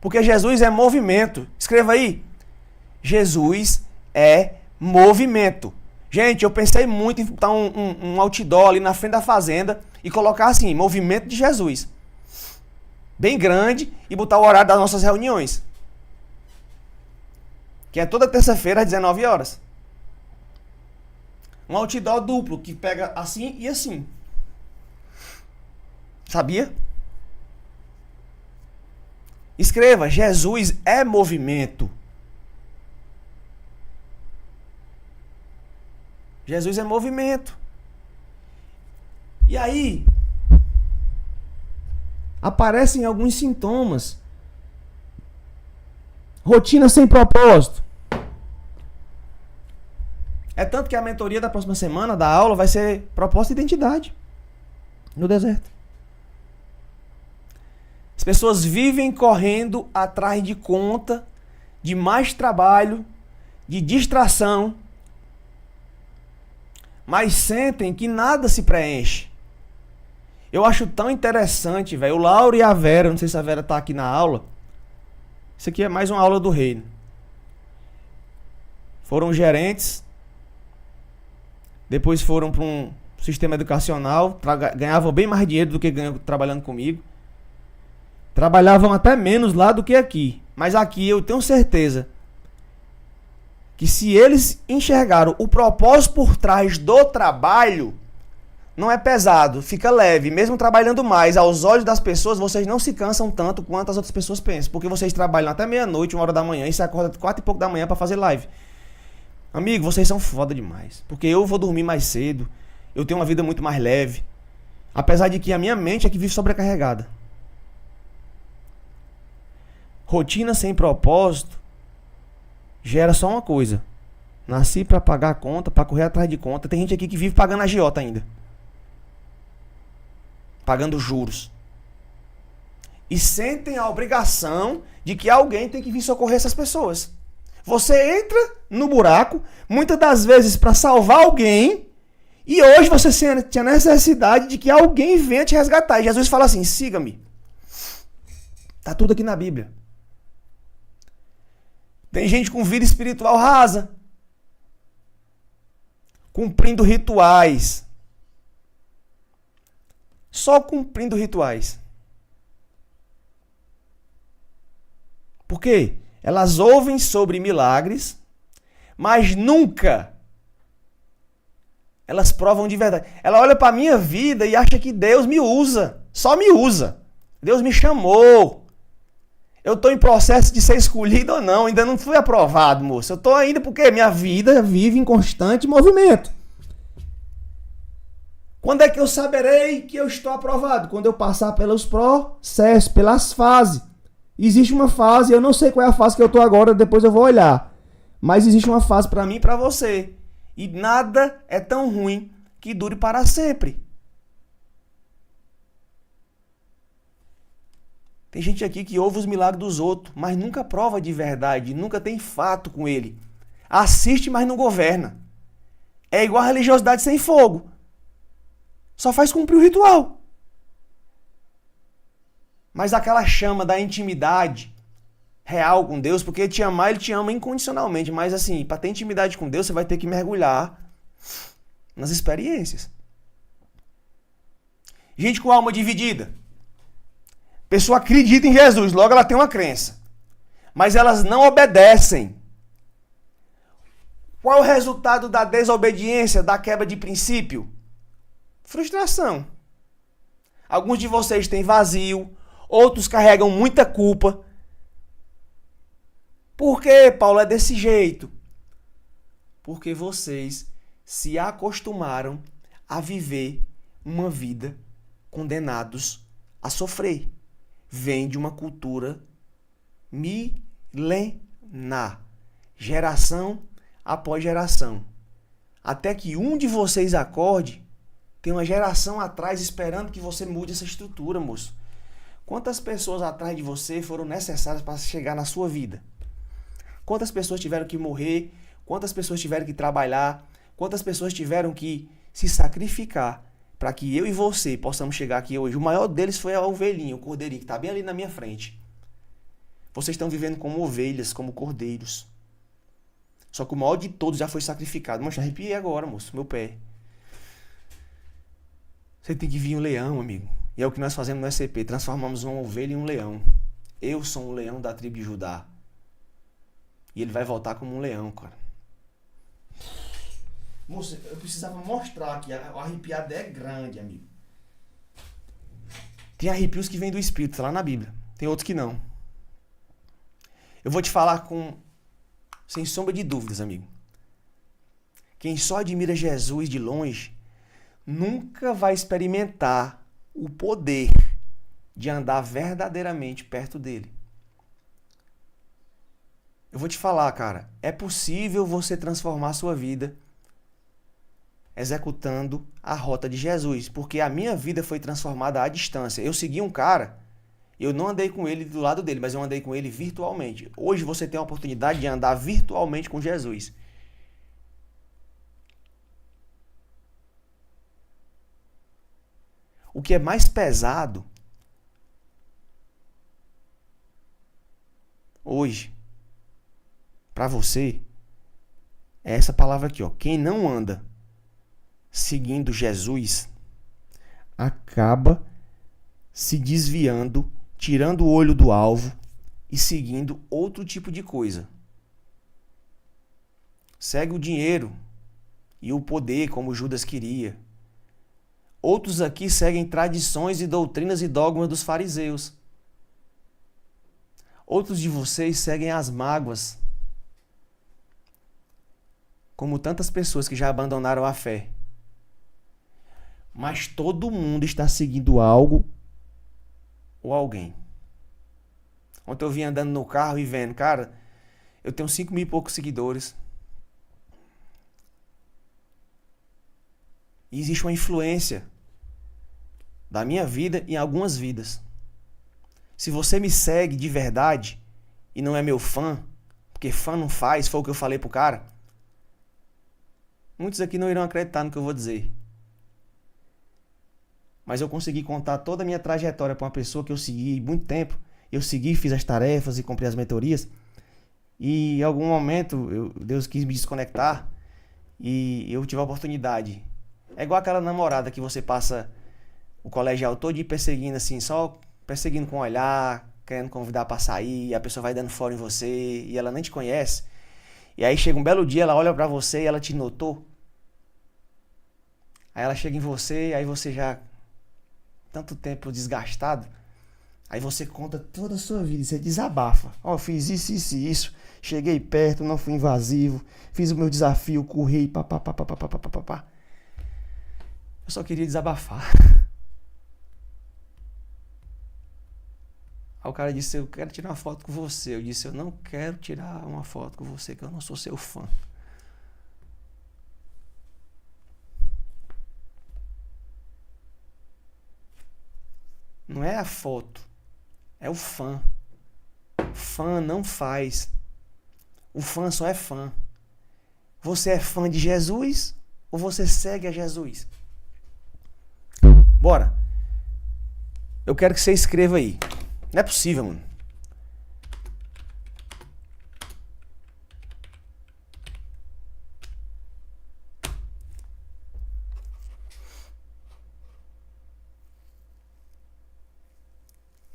Porque Jesus é movimento. Escreva aí. Jesus é movimento. Gente, eu pensei muito em botar um outdoor ali na frente da fazenda e colocar assim, movimento de Jesus. Bem grande e botar o horário das nossas reuniões. Que é toda terça-feira às 19 horas. Um outdoor duplo, que pega assim e assim. Sabia? Escreva, Jesus é movimento. Jesus é movimento. E aí, aparecem alguns sintomas. Rotina sem propósito. É tanto que a mentoria da próxima semana, da aula, vai ser proposta de identidade no deserto. As pessoas vivem correndo atrás de conta, de mais trabalho, de distração, mas sentem que nada se preenche. Eu acho tão interessante, velho. O Lauro e a Vera, não sei se a Vera tá aqui na aula. Isso aqui é mais uma aula do reino. Foram gerentes. Depois foram para um sistema educacional. Ganhavam bem mais dinheiro do que ganham trabalhando comigo. Trabalhavam até menos lá do que aqui. Mas aqui eu tenho certeza que se eles enxergaram o propósito por trás do trabalho, não é pesado, fica leve. Mesmo trabalhando mais, aos olhos das pessoas, vocês não se cansam tanto quanto as outras pessoas pensam. Porque vocês trabalham até meia-noite, 1h da manhã, e se acorda 4 e pouco da manhã para fazer live. Amigo, vocês são foda demais. Porque eu vou dormir mais cedo, eu tenho uma vida muito mais leve. Apesar de que a minha mente é que vive sobrecarregada. Rotina sem propósito gera só uma coisa. Nasci pra pagar a conta, pra correr atrás de conta. Tem gente aqui que vive pagando agiota ainda. Pagando juros. E sentem a obrigação de que alguém tem que vir socorrer essas pessoas. Você entra no buraco, muitas das vezes para salvar alguém, e hoje você sente a necessidade de que alguém venha te resgatar. E Jesus fala assim, siga-me. Tá tudo aqui na Bíblia. Tem gente com vida espiritual rasa, cumprindo rituais. Só cumprindo rituais. Por quê? Elas ouvem sobre milagres, mas nunca elas provam de verdade. Ela olha para a minha vida e acha que Deus me usa. Só me usa. Deus me chamou. Eu estou em processo de ser escolhido ou não. Ainda não fui aprovado, moço. Eu estou ainda porque minha vida vive em constante movimento. Quando é que eu saberei que eu estou aprovado? Quando eu passar pelos processos, pelas fases. Existe uma fase, eu não sei qual é a fase que eu estou agora, depois eu vou olhar. Mas existe uma fase para mim e para você. E nada é tão ruim que dure para sempre. Tem gente aqui que ouve os milagres dos outros, mas nunca prova de verdade, nunca tem fato com ele. Assiste, mas não governa. É igual a religiosidade sem fogo. Só faz cumprir o ritual. Mas aquela chama da intimidade real com Deus, porque te amar, ele te ama incondicionalmente. Mas assim, para ter intimidade com Deus, você vai ter que mergulhar nas experiências. Gente com alma dividida. Pessoa acredita em Jesus, logo ela tem uma crença. Mas elas não obedecem. Qual é o resultado da desobediência, da quebra de princípio? Frustração. Alguns de vocês têm vazio, outros carregam muita culpa. Por que, Paulo, é desse jeito? Porque vocês se acostumaram a viver uma vida condenados a sofrer. Vem de uma cultura milenar, geração após geração. Até que um de vocês acorde, tem uma geração atrás esperando que você mude essa estrutura, moço. Quantas pessoas atrás de você foram necessárias para chegar na sua vida? Quantas pessoas tiveram que morrer? Quantas pessoas tiveram que trabalhar? Quantas pessoas tiveram que se sacrificar para que eu e você possamos chegar aqui hoje? O maior deles foi a ovelhinha, o cordeirinho, que está bem ali na minha frente. Vocês estão vivendo como ovelhas, como cordeiros. Só que o maior de todos já foi sacrificado. Mas arrepiei agora, moço, meu pé. Você tem que vir um leão, amigo. E é o que nós fazemos no SCP. Transformamos uma ovelha em um leão. Eu sou um leão da tribo de Judá. E ele vai voltar como um leão, cara. Moça, eu precisava mostrar que a arrepiada é grande, amigo. Tem arrepios que vêm do Espírito, tá lá na Bíblia. Tem outros que não. Eu vou te falar sem sombra de dúvidas, amigo. Quem só admira Jesus de longe nunca vai experimentar o poder de andar verdadeiramente perto dele. Eu vou te falar, cara, é possível você transformar a sua vida executando a rota de Jesus, porque a minha vida foi transformada à distância. Eu segui um cara, eu não andei com ele do lado dele, mas eu andei com ele virtualmente. Hoje você tem a oportunidade de andar virtualmente com Jesus. O que é mais pesado hoje para você é essa palavra aqui, ó. Quem não anda seguindo Jesus acaba se desviando, tirando o olho do alvo e seguindo outro tipo de coisa. Segue o dinheiro e o poder como Judas queria. Outros aqui seguem tradições e doutrinas e dogmas dos fariseus. Outros de vocês seguem as mágoas, como tantas pessoas que já abandonaram a fé. Mas todo mundo está seguindo algo ou alguém. Ontem eu vim andando no carro e vendo, cara, eu tenho 5 mil e poucos seguidores. E existe uma influência da minha vida em algumas vidas. Se você me segue de verdade e não é meu fã, porque fã não faz, foi o que eu falei pro cara, muitos aqui não irão acreditar no que eu vou dizer. Mas eu consegui contar toda a minha trajetória para uma pessoa que eu segui muito tempo. Eu segui, fiz as tarefas e cumpri as mentorias. E em algum momento Deus quis me desconectar e eu tive a oportunidade. É igual aquela namorada que você passa o colegial todo perseguindo assim, só perseguindo com o olhar, querendo convidar pra sair, e a pessoa vai dando fora em você e ela nem te conhece. E aí chega um belo dia, ela olha pra você e ela te notou. Aí ela chega em você, aí você já tanto tempo desgastado, aí você conta toda a sua vida, você desabafa. Ó, fiz isso, isso e isso, cheguei perto, não fui invasivo, fiz o meu desafio, corri, papapá. Eu só queria desabafar. Aí o cara disse, eu quero tirar uma foto com você. Eu disse, eu não quero tirar uma foto com você, que eu não sou seu fã. Não é a foto, é o fã. Fã não faz. O fã só é fã. Você é fã de Jesus ou você segue a Jesus? Bora. Eu quero que você escreva aí. Não é possível, mano.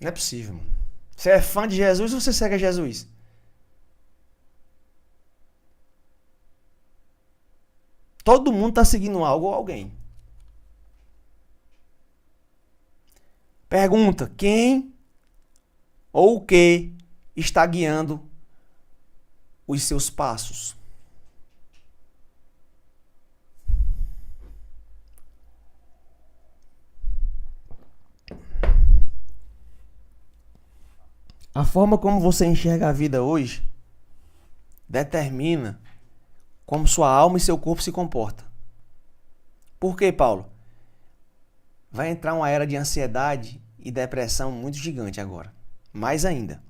Não é possível, mano. Você é fã de Jesus ou você segue a Jesus? Todo mundo tá seguindo algo ou alguém. Pergunta, quem ou o que está guiando os seus passos? A forma como você enxerga a vida hoje determina como sua alma e seu corpo se comportam. Por quê, Paulo? Vai entrar uma era de ansiedade e depressão muito gigante agora. Mais ainda.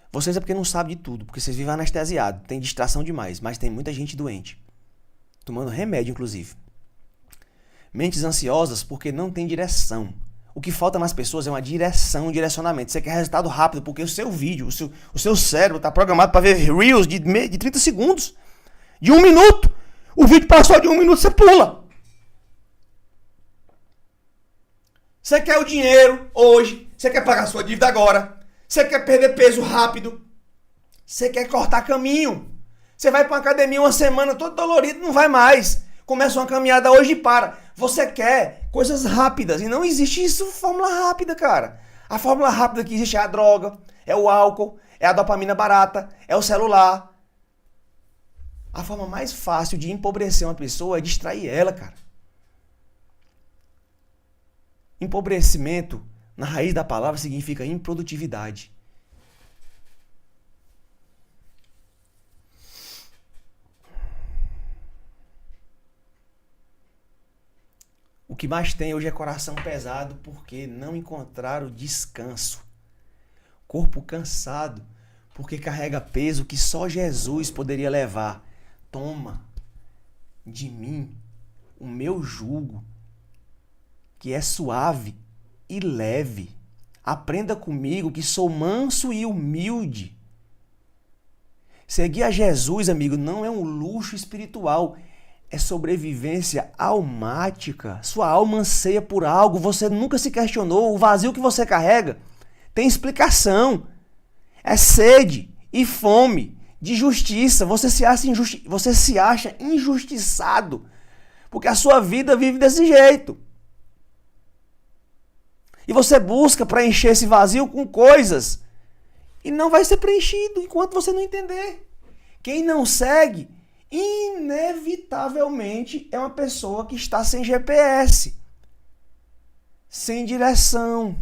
Vocês é porque não sabem de tudo, porque vocês vivem anestesiados, tem distração demais, mas tem muita gente doente. Tomando remédio, inclusive. Mentes ansiosas porque não tem direção. O que falta nas pessoas é uma direção, um direcionamento. Você quer resultado rápido, porque o seu vídeo, o seu cérebro está programado para ver Reels de 30 segundos. De 1 minuto. O vídeo passou de 1 minuto, você pula. Você quer o dinheiro hoje. Você quer pagar sua dívida agora. Você quer perder peso rápido. Você quer cortar caminho. Você vai para uma academia uma semana todo dolorido, não vai mais. Começa uma caminhada hoje e para. Você quer coisas rápidas. E não existe isso, fórmula rápida, cara. A fórmula rápida que existe é a droga, é o álcool, é a dopamina barata, é o celular. A forma mais fácil de empobrecer uma pessoa é distrair ela, cara. Empobrecimento, na raiz da palavra, significa improdutividade. O que mais tem hoje é coração pesado porque não encontraram descanso. Corpo cansado porque carrega peso que só Jesus poderia levar. Toma de mim o meu jugo, que é suave e leve. Aprenda comigo que sou manso e humilde. Seguir a Jesus, amigo, não é um luxo espiritual. É sobrevivência almática. Sua alma anseia por algo. Você nunca se questionou. O vazio que você carrega tem explicação. É sede e fome de justiça. Você se acha injustiçado porque a sua vida vive desse jeito. E você busca preencher esse vazio com coisas. E não vai ser preenchido enquanto você não entender. Quem não segue, inevitavelmente é uma pessoa que está sem GPS. Sem direção.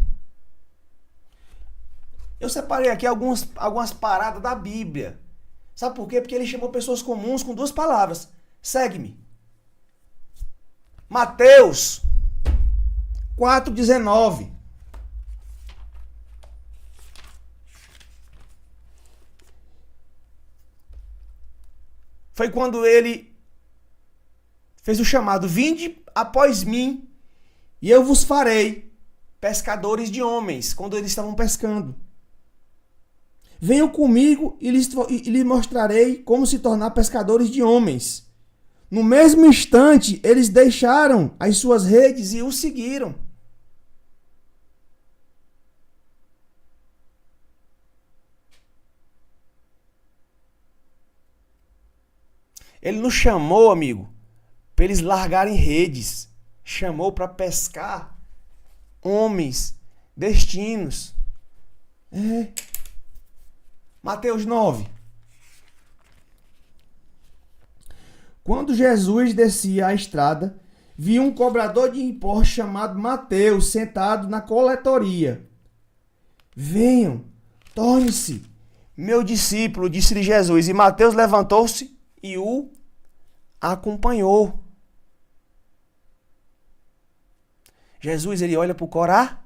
Eu separei aqui algumas paradas da Bíblia. Sabe por quê? Porque ele chamou pessoas comuns com 2 palavras. Segue-me. Mateus 4,19. Foi quando ele fez o chamado: vinde após mim, e eu vos farei pescadores de homens, quando eles estavam pescando. Venham comigo e lhes mostrarei como se tornar pescadores de homens. No mesmo instante, eles deixaram as suas redes e o seguiram. Ele nos chamou, amigo, para eles largarem redes. Chamou para pescar homens, destinos. Mateus 9. Quando Jesus descia a estrada, viu um cobrador de impostos chamado Mateus sentado na coletoria. Venham, torne-se meu discípulo, disse-lhe Jesus. E Mateus levantou-se e o acompanhou. Jesus, ele olha para o Corá.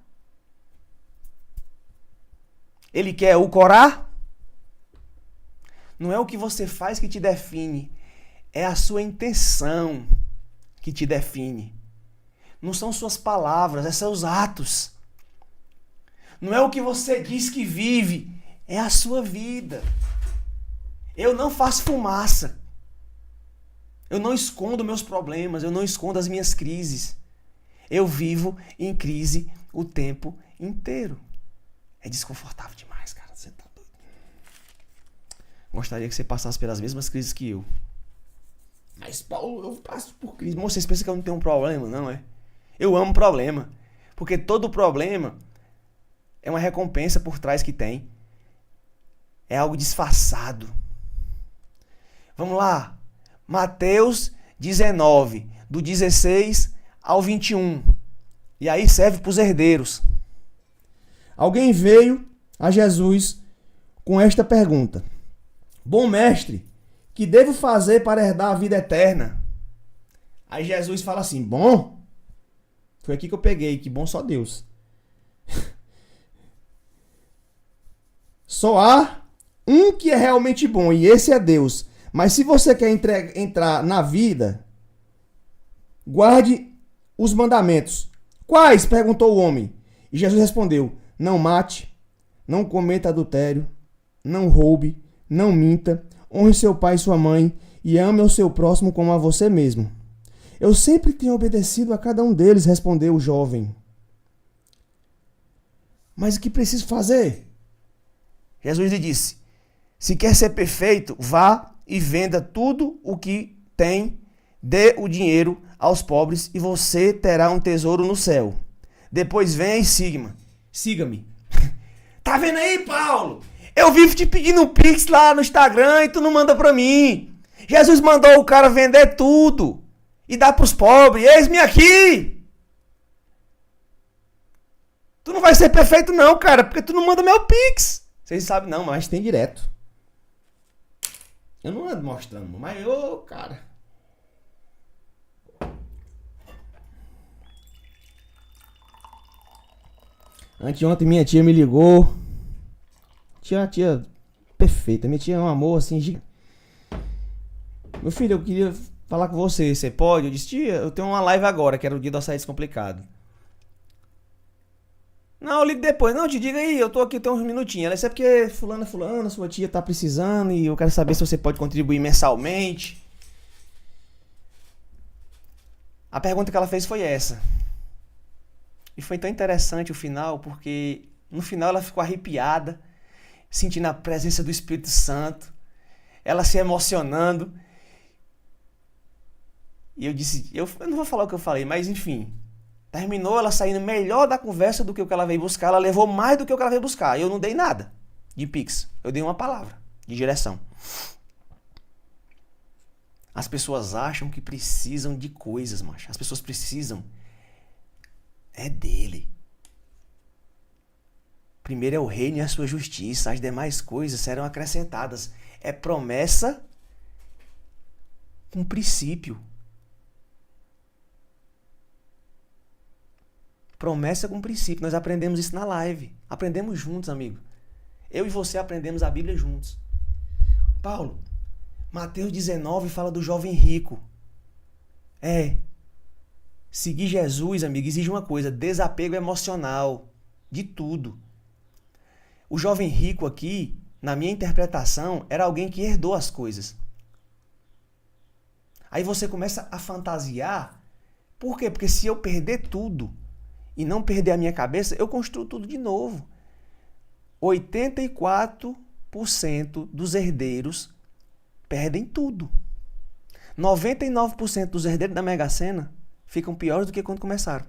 Ele quer o Corá. Não é o que você faz que te define, é a sua intenção que te define. Não são suas palavras, é seus atos. Não é o que você diz que vive, é a sua vida. Eu não faço fumaça. Eu não escondo meus problemas, eu não escondo as minhas crises. Eu vivo em crise o tempo inteiro. É desconfortável demais, cara. Você tá doido. Gostaria que você passasse pelas mesmas crises que eu. Mas, Paulo, eu passo por crise. Moço, vocês pensam que eu não tenho um problema? Não, é? Eu amo problema. Porque todo problema é uma recompensa por trás que tem. É algo disfarçado. Vamos lá. Mateus 19, do 16 ao 21. E aí serve para os herdeiros. Alguém veio a Jesus com esta pergunta: bom mestre, que devo fazer para herdar a vida eterna? Aí Jesus fala assim: bom, foi aqui que eu peguei, que bom só Deus. Só há um que é realmente bom, e esse é Deus. Mas se você quer entrar na vida, guarde os mandamentos. Quais? Perguntou o homem. E Jesus respondeu: não mate, não cometa adultério, não roube, não minta, honre seu pai e sua mãe e ame o seu próximo como a você mesmo. Eu sempre tenho obedecido a cada um deles, respondeu o jovem. Mas o que preciso fazer? Jesus lhe disse: se quer ser perfeito, vá e venda tudo o que tem, dê o dinheiro aos pobres e você terá um tesouro no céu. Depois venha e siga-me. Tá vendo aí, Paulo? Eu vivo te pedindo um pix lá no Instagram e tu não manda pra mim. Jesus mandou o cara vender tudo e dar pros pobres. Eis-me aqui. Tu não vai ser perfeito não, cara, porque tu não manda meu pix. Vocês sabem não, mas tem direto. Eu não ando mostrando, mas cara. Anteontem minha tia me ligou. Tia perfeita. Minha tia é um amor assim gigante. Meu filho, eu queria falar com você. Você pode? Eu disse: tia, eu tenho uma live agora, que era o dia do açaí descomplicado. Não, eu ligo depois. Não, te diga aí, eu tô aqui, tem uns minutinhos. Ela disse: é porque fulana, sua tia tá precisando e eu quero saber se você pode contribuir mensalmente. A pergunta que ela fez foi essa. E foi tão interessante o final, porque no final ela ficou arrepiada, sentindo a presença do Espírito Santo, ela se emocionando. E eu disse, eu não vou falar o que eu falei, mas enfim, terminou ela saindo melhor da conversa do que o que ela veio buscar. Ela levou mais do que o que ela veio buscar. Eu não dei nada de pix, eu dei uma palavra de direção. As pessoas acham que precisam de coisas, macho. As pessoas precisam dele. Primeiro é o reino e a sua justiça, as demais coisas serão acrescentadas. É promessa com princípio. Promessa com princípio. Nós aprendemos isso na live. Aprendemos juntos, amigo. Eu e você aprendemos a Bíblia juntos. Paulo, Mateus 19 fala do jovem rico. Seguir Jesus, amigo, exige uma coisa: desapego emocional de tudo. O jovem rico aqui, na minha interpretação, era alguém que herdou as coisas. Aí você começa a fantasiar. Por quê? Porque se eu perder tudo e não perder a minha cabeça, eu construo tudo de novo. 84% dos herdeiros perdem tudo. 99% dos herdeiros da Mega Sena ficam piores do que quando começaram.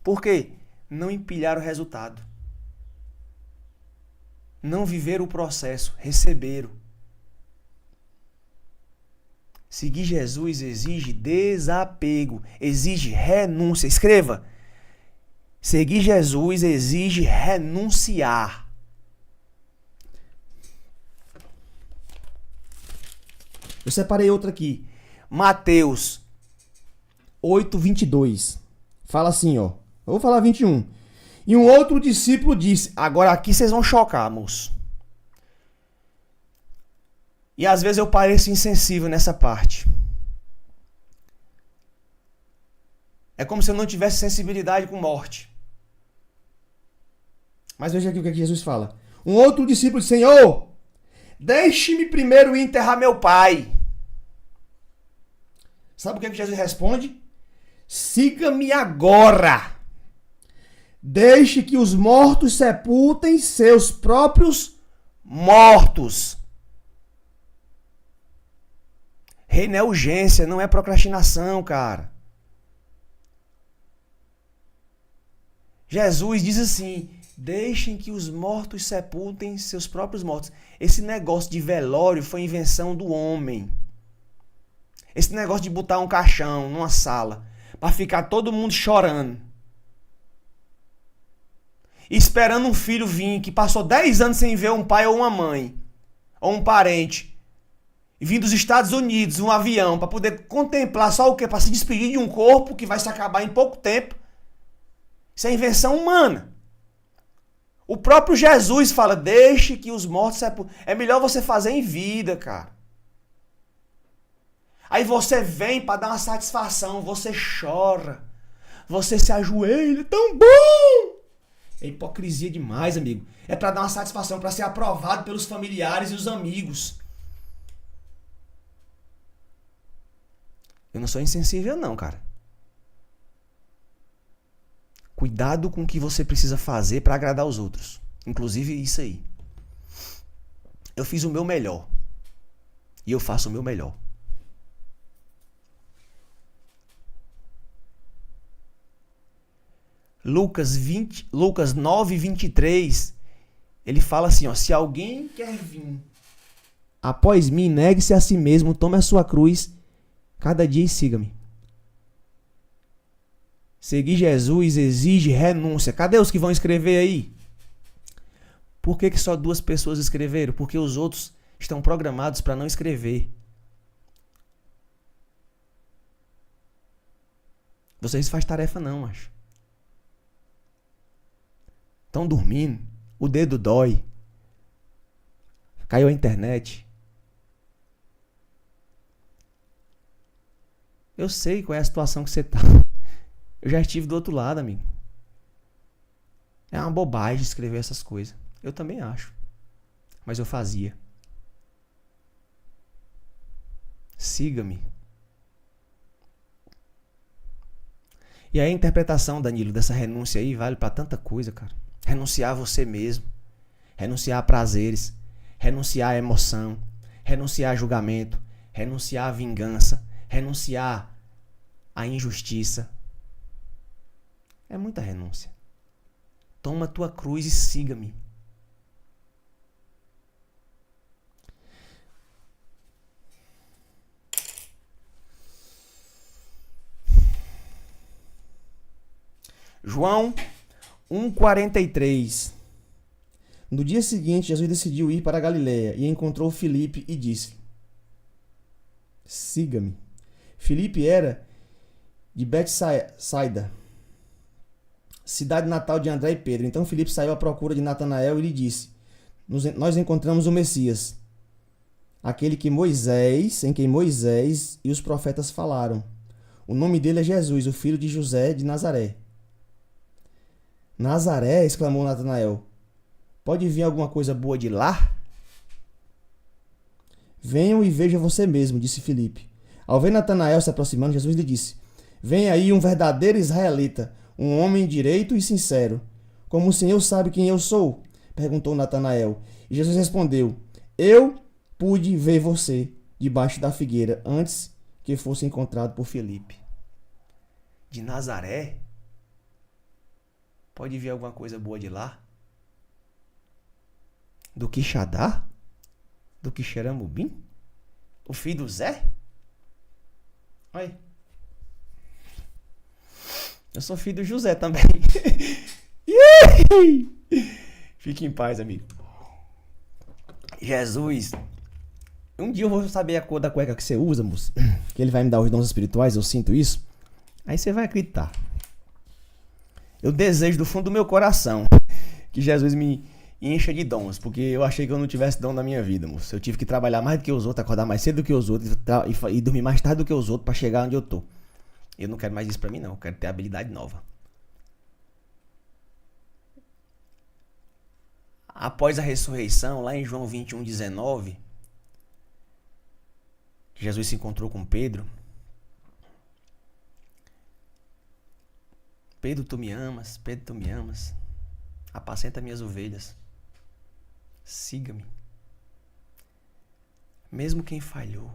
Por quê? Não empilharam o resultado. Não viveram o processo, receberam. Seguir Jesus exige desapego, exige renúncia. Escreva. Seguir Jesus exige renunciar. Eu separei outra aqui. Mateus 8:22. Fala assim, ó. Eu vou falar 21. E um outro discípulo disse... Agora aqui vocês vão chocar, moço. E às vezes eu pareço insensível nessa parte. É como se eu não tivesse sensibilidade com morte. Mas veja aqui o que Jesus fala. Um outro discípulo disse: Senhor, deixe-me primeiro ir enterrar meu pai. Sabe o que Jesus responde? Siga-me agora. Deixe que os mortos sepultem seus próprios mortos. Reino é urgência, não é procrastinação, cara. Jesus diz assim: deixem que os mortos sepultem seus próprios mortos. Esse negócio de velório foi invenção do homem. Esse negócio de botar um caixão numa sala para ficar todo mundo chorando, esperando um filho vir que passou 10 anos sem ver um pai ou uma mãe, ou um parente, e vir dos Estados Unidos, um avião, para poder contemplar só o quê? Para se despedir de um corpo que vai se acabar em pouco tempo. Isso é invenção humana. O próprio Jesus fala: deixe que os mortos sepultem. É melhor você fazer em vida, cara. Aí você vem para dar uma satisfação, você chora, você se ajoelha, tão bom! É hipocrisia demais, amigo. É para dar uma satisfação, para ser aprovado pelos familiares e os amigos. Eu não sou insensível não, cara. Cuidado com o que você precisa fazer para agradar os outros. Inclusive isso aí. Eu fiz o meu melhor. E eu faço o meu melhor. Lucas 9:23, ele fala assim, ó: se alguém quer vir após mim, negue-se a si mesmo, tome a sua cruz cada dia e siga-me. Seguir Jesus exige renúncia. Cadê os que vão escrever aí? Por que só 2 pessoas escreveram? Porque os outros estão programados para não escrever. Vocês fazem tarefa não, macho. Estão dormindo, o dedo dói, caiu a internet. Eu sei qual é a situação que você está. Eu já estive do outro lado, amigo. É uma bobagem escrever essas coisas. Eu também acho. Mas eu fazia. Siga-me. E aí a interpretação, Danilo, dessa renúncia aí vale para tanta coisa, cara. Renunciar a você mesmo. Renunciar a prazeres. Renunciar a emoção. Renunciar a julgamento. Renunciar a vingança. Renunciar à injustiça. É muita renúncia. Toma a tua cruz e siga-me. João 1:43. No dia seguinte, Jesus decidiu ir para a Galiléia e encontrou Filipe e disse: Siga-me. Filipe era de Betsaida, cidade natal de André e Pedro. Então Filipe saiu à procura de Natanael e lhe disse: Nós encontramos o Messias, aquele em quem Moisés e os profetas falaram. O nome dele é Jesus, o filho de José de Nazaré. Nazaré, exclamou Natanael. Pode vir alguma coisa boa de lá? Venham e veja você mesmo, disse Filipe. Ao ver Natanael se aproximando, Jesus lhe disse: Vem aí um verdadeiro israelita, um homem direito e sincero. Como o Senhor sabe quem eu sou? Perguntou Natanael. E Jesus respondeu: Eu pude ver você debaixo da figueira antes que fosse encontrado por Filipe. De Nazaré? Pode vir alguma coisa boa de lá? Do Quixadá? Do Quixeramobim? O filho do Zé? Olha. Eu sou filho do José também. Fique em paz, amigo. Jesus. Um dia eu vou saber a cor da cueca que você usa, moço. Que ele vai me dar os dons espirituais, eu sinto isso. Aí você vai acreditar. Eu desejo do fundo do meu coração que Jesus me encha de dons, porque eu achei que eu não tivesse dom na minha vida, moço. Eu tive que trabalhar mais do que os outros, acordar mais cedo do que os outros e dormir mais tarde do que os outros para chegar onde eu tô. Eu não quero mais isso pra mim, não. Eu quero ter habilidade nova. Após a ressurreição, lá em João 21:19, Jesus se encontrou com Pedro. Pedro, tu me amas. Pedro, tu me amas. Apacenta minhas ovelhas. Siga-me. Mesmo quem falhou,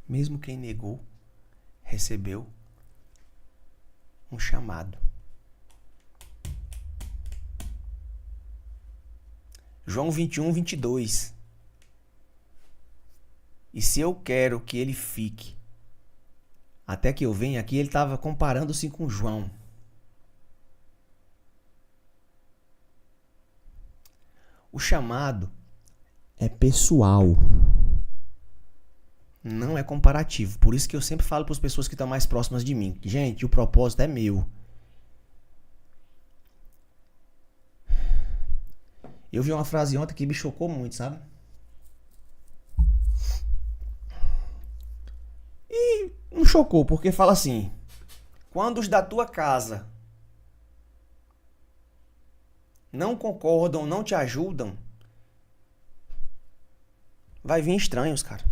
mesmo quem negou, recebeu um chamado. João 21:22. E se eu quero que ele fique até que eu venha aqui, ele estava comparando-se com João. O chamado é pessoal. Não é comparativo. Por isso que eu sempre falo para as pessoas que estão mais próximas de mim: gente, o propósito é meu. Eu vi uma frase ontem que me chocou muito, sabe? E não chocou, porque fala assim: quando os da tua casa não concordam, não te ajudam, vai vir estranhos, cara.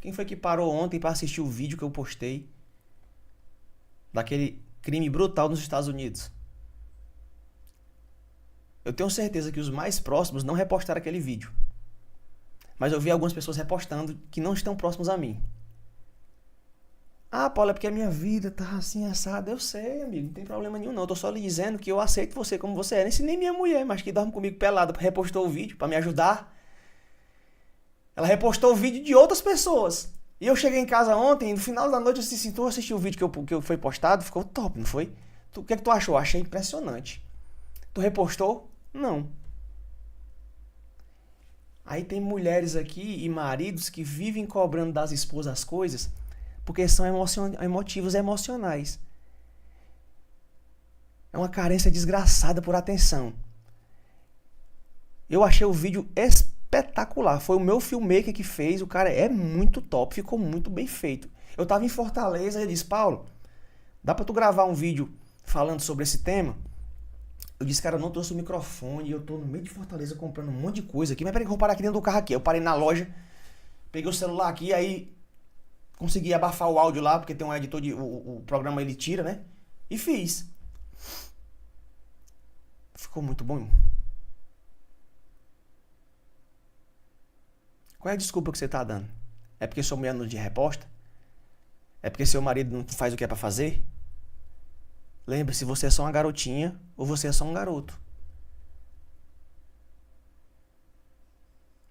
Quem foi que parou ontem para assistir o vídeo que eu postei daquele crime brutal nos Estados Unidos? Eu tenho certeza que os mais próximos não repostaram aquele vídeo. Mas eu vi algumas pessoas repostando que não estão próximos a mim. Ah, Paulo, é porque a minha vida tá assim, assada. Eu sei, amigo, não tem problema nenhum não. Eu tô só lhe dizendo que eu aceito você como você é. Nem minha mulher, mas que dorme comigo pelada, repostou o vídeo pra me ajudar. Ela repostou o vídeo de outras pessoas. E eu cheguei em casa ontem, e no final da noite eu disse assim: tu assistiu o vídeo que foi postado? Ficou top, não foi? O que é que tu achou? Achei impressionante. Tu repostou? Não. Aí tem mulheres aqui e maridos que vivem cobrando das esposas as coisas porque são emotivos emocionais. É uma carência desgraçada por atenção. Eu achei o vídeo espetacular. Foi o meu filmmaker que fez. O cara é muito top. Ficou muito bem feito. Eu tava em Fortaleza e ele disse: Paulo, dá pra tu gravar um vídeo falando sobre esse tema? Eu disse: cara, eu não trouxe o microfone. Eu tô no meio de Fortaleza comprando um monte de coisa aqui. Mas peraí que eu vou parar aqui dentro do carro aqui. Eu parei na loja, peguei o celular aqui, aí consegui abafar o áudio lá, porque tem um editor o programa ele tira, né? E fiz. Ficou muito bom. Qual é a desculpa que você tá dando? É porque sua mulher não te reposta? É porque seu marido não faz o que é pra fazer? Lembre-se, você é só uma garotinha ou você é só um garoto.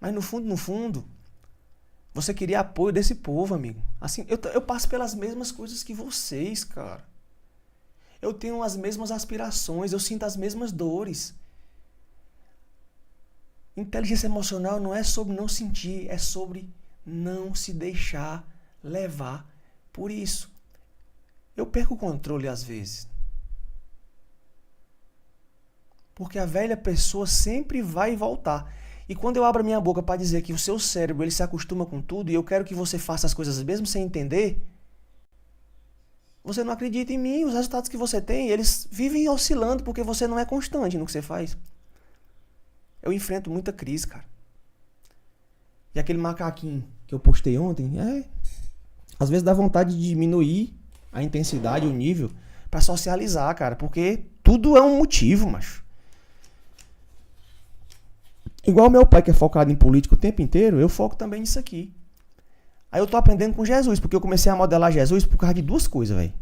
Mas no fundo, você queria apoio desse povo, amigo. Assim, eu passo pelas mesmas coisas que vocês, cara. Eu tenho as mesmas aspirações, eu sinto as mesmas dores. Inteligência emocional não é sobre não sentir, é sobre não se deixar levar por isso. Eu perco o controle às vezes. Porque a velha pessoa sempre vai voltar. E quando eu abro a minha boca para dizer que o seu cérebro ele se acostuma com tudo e eu quero que você faça as coisas mesmo sem entender, você não acredita em mim, os resultados que você tem, eles vivem oscilando porque você não é constante no que você faz. Eu enfrento muita crise, cara. E aquele macaquinho que eu postei ontem, às vezes dá vontade de diminuir a intensidade, o nível, pra socializar, cara, porque tudo é um motivo, macho. Igual meu pai que é focado em política o tempo inteiro, eu foco também nisso aqui. Aí eu tô aprendendo com Jesus, porque eu comecei a modelar Jesus por causa de duas coisas, velho.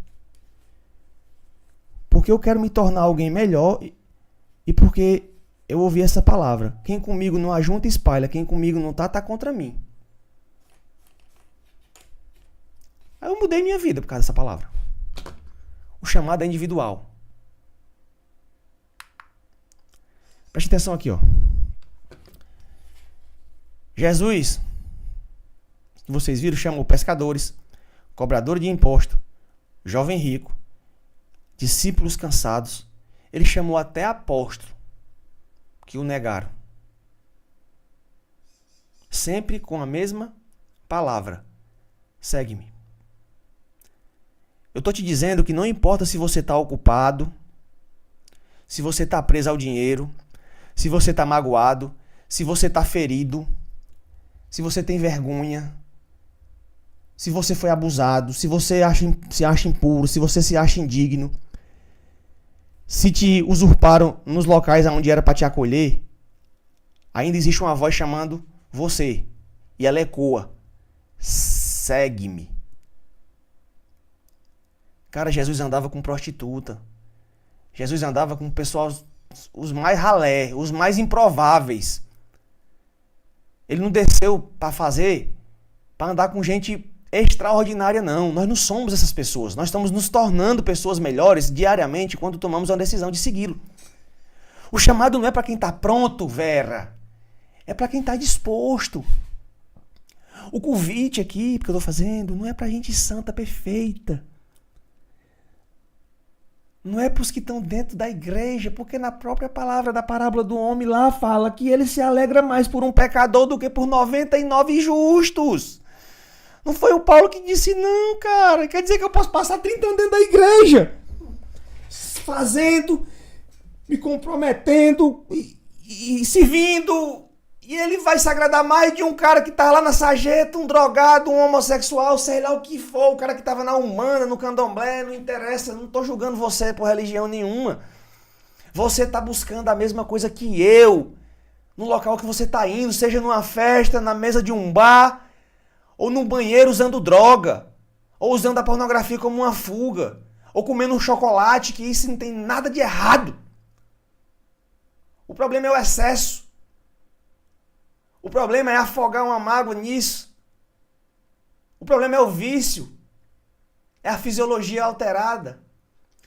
Porque eu quero me tornar alguém melhor e porque eu ouvi essa palavra. Quem comigo não ajunta, espalha. Quem comigo não tá contra mim. Aí eu mudei minha vida por causa dessa palavra. O chamado é individual. Preste atenção aqui, ó. Jesus, que vocês viram, chamou pescadores, cobradores de imposto, jovem rico, discípulos cansados. Ele chamou até apóstolo que o negaram. Sempre com a mesma palavra. Segue-me. Eu tô te dizendo que não importa se você tá ocupado, se você tá preso ao dinheiro, se você tá magoado, se você tá ferido, se você tem vergonha, se você foi abusado, se você se acha impuro, se você se acha indigno, se te usurparam nos locais onde era para te acolher, ainda existe uma voz chamando você. E ela ecoa. Segue-me. Cara, Jesus andava com prostituta. Jesus andava com pessoal, os mais ralé, os mais improváveis. Ele não desceu para andar com gente extraordinária, não. Nós não somos essas pessoas. Nós estamos nos tornando pessoas melhores diariamente quando tomamos uma decisão de segui-lo. O chamado não é para quem está pronto, Vera. É para quem está disposto. O convite aqui, que eu estou fazendo, não é para gente santa, perfeita. Não é para os que estão dentro da igreja, porque na própria palavra da parábola do homem lá fala que ele se alegra mais por um pecador do que por 99 justos. Não foi o Paulo que disse, não, cara. Quer dizer que eu posso passar 30 anos dentro da igreja, fazendo, me comprometendo e servindo. E ele vai se agradar mais de um cara que tá lá na sarjeta, um drogado, um homossexual, sei lá o que for, o cara que tava na Umbanda, no Candomblé, não interessa, não tô julgando você por religião nenhuma. Você tá buscando a mesma coisa que eu, no local que você tá indo, seja numa festa, na mesa de um bar, ou num banheiro usando droga, ou usando a pornografia como uma fuga, ou comendo um chocolate, que isso não tem nada de errado. O problema é o excesso. O problema é afogar uma mágoa nisso. O problema é o vício. É a fisiologia alterada.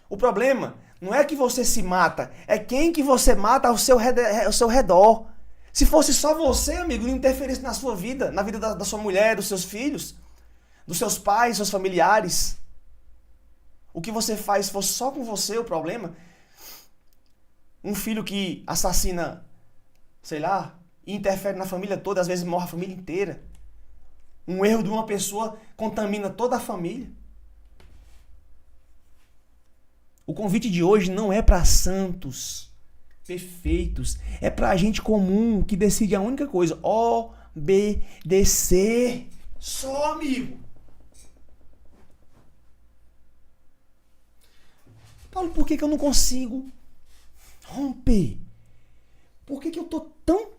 O problema não é que você se mata, é quem que você mata ao seu redor. Se fosse só você, amigo, não interferisse na sua vida, na vida da sua mulher, dos seus filhos, dos seus pais, seus familiares. O que você faz se fosse só com você o problema. Um filho que assassina, sei lá, e interfere na família toda, às vezes morre a família inteira. Um erro de uma pessoa contamina toda a família. O convite de hoje não é para santos perfeitos, é para gente comum que decide a única coisa: obedecer. Só, amigo. Paulo, por que eu não consigo romper? Por que eu tô tão...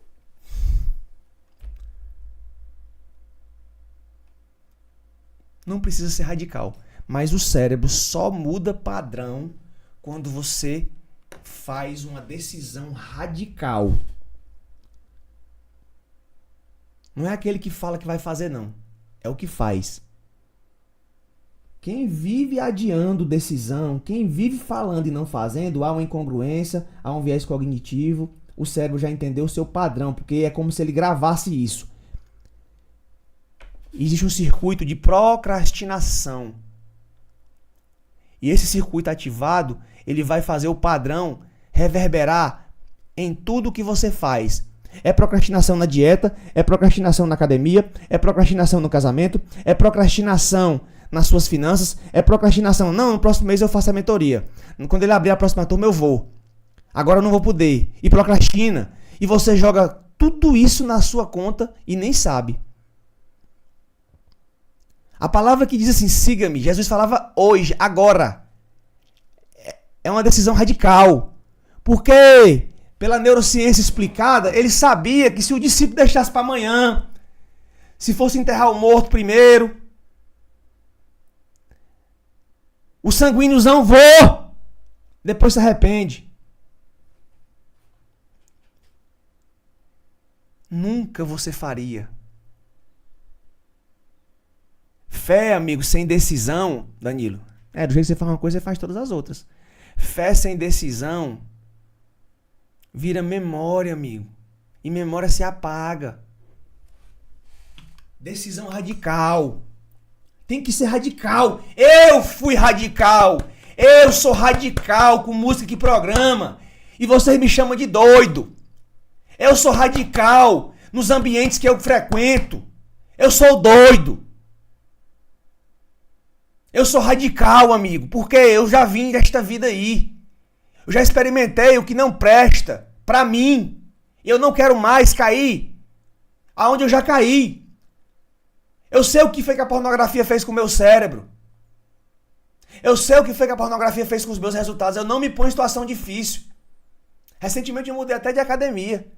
Não precisa ser radical, mas o cérebro só muda padrão quando você faz uma decisão radical. Não é aquele que fala que vai fazer, não. É o que faz. Quem vive adiando decisão, quem vive falando e não fazendo, há uma incongruência, há um viés cognitivo. O cérebro já entendeu o seu padrão, porque é como se ele gravasse isso. Existe um circuito de procrastinação. E esse circuito ativado, ele vai fazer o padrão reverberar em tudo que você faz. É procrastinação na dieta, é procrastinação na academia, é procrastinação no casamento, é procrastinação nas suas finanças, é procrastinação. Não, no próximo mês eu faço a mentoria. Quando ele abrir a próxima turma eu vou. Agora eu não vou poder. E procrastina. E você joga tudo isso na sua conta e nem sabe. A palavra que diz assim, siga-me, Jesus falava hoje, agora. É uma decisão radical. Porque, pela neurociência explicada, ele sabia que se o discípulo deixasse para amanhã, se fosse enterrar o morto primeiro, o sanguíneozão voa, depois se arrepende. Nunca você faria. Fé, amigo, sem decisão, Danilo. Do jeito que você faz uma coisa, você faz todas as outras. Fé sem decisão vira memória, amigo. E memória se apaga. Decisão radical. Tem que ser radical. Eu fui radical. Eu sou radical com música que programa. E vocês me chamam de doido. Eu sou radical nos ambientes que eu frequento. Eu sou doido. Eu sou radical, amigo, porque eu já vim desta vida aí. Eu já experimentei o que não presta pra mim. Eu não quero mais cair aonde eu já caí. Eu sei o que foi que a pornografia fez com o meu cérebro. Eu sei o que foi que a pornografia fez com os meus resultados. Eu não me ponho em situação difícil. Recentemente eu mudei até de academia.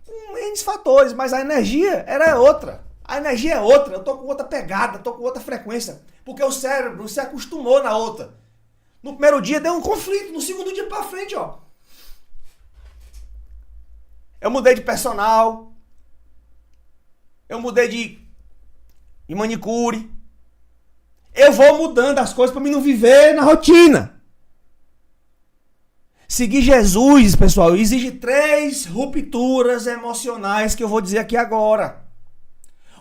Com N fatores, mas a energia era outra. A energia é outra. Eu tô com outra pegada, tô com outra frequência. Porque o cérebro se acostumou na outra. No primeiro dia deu um conflito, no segundo dia pra frente, ó. Eu mudei de personal. Eu mudei de manicure. Eu vou mudando as coisas pra mim não viver na rotina. Seguir Jesus, pessoal, exige 3 rupturas emocionais que eu vou dizer aqui agora.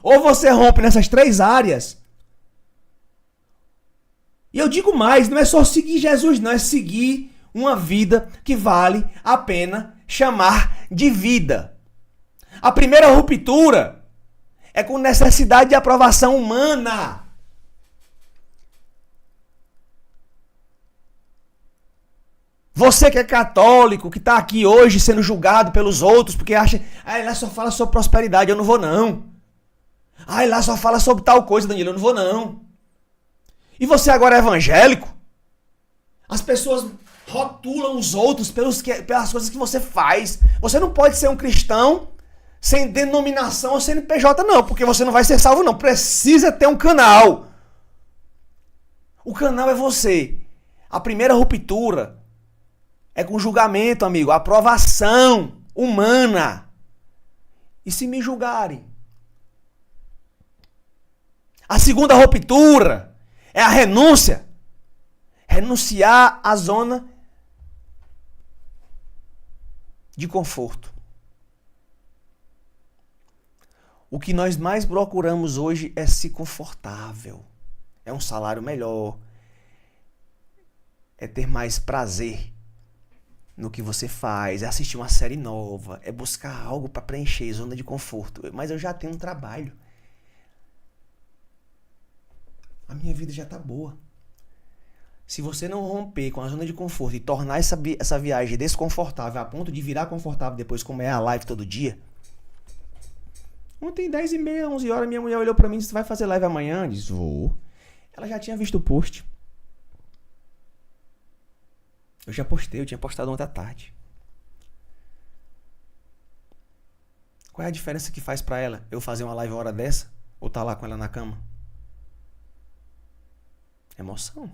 Ou você rompe nessas 3 áreas. E eu digo mais, não é só seguir Jesus, não, é seguir uma vida que vale a pena chamar de vida. A primeira ruptura é com necessidade de aprovação humana. Você que é católico, que está aqui hoje sendo julgado pelos outros, porque acha, lá só fala sobre prosperidade, eu não vou não. Lá só fala sobre tal coisa, Danilo, eu não vou não. E você agora é evangélico? As pessoas rotulam os outros pelas coisas que você faz. Você não pode ser um cristão sem denominação ou CNPJ não, porque você não vai ser salvo não. Precisa ter um canal. O canal é você. A primeira ruptura é com julgamento, amigo. Aprovação humana. E se me julgarem? A segunda ruptura é a renúncia. Renunciar à zona de conforto. O que nós mais procuramos hoje é ser confortável. É um salário melhor. É ter mais prazer no que você faz. É assistir uma série nova. É buscar algo para preencher zona de conforto. Mas eu já tenho um trabalho. A minha vida já tá boa. Se você não romper com a zona de conforto e tornar essa viagem desconfortável a ponto de virar confortável depois, como é a live todo dia. Ontem, 10h30, 11 horas, minha mulher olhou pra mim e disse, vai fazer live amanhã? Eu disse, vou. Ela já tinha visto o post. Eu já postei, eu tinha postado ontem à tarde. Qual é a diferença que faz pra ela eu fazer uma live uma hora dessa? Ou tá lá com ela na cama? Emoção.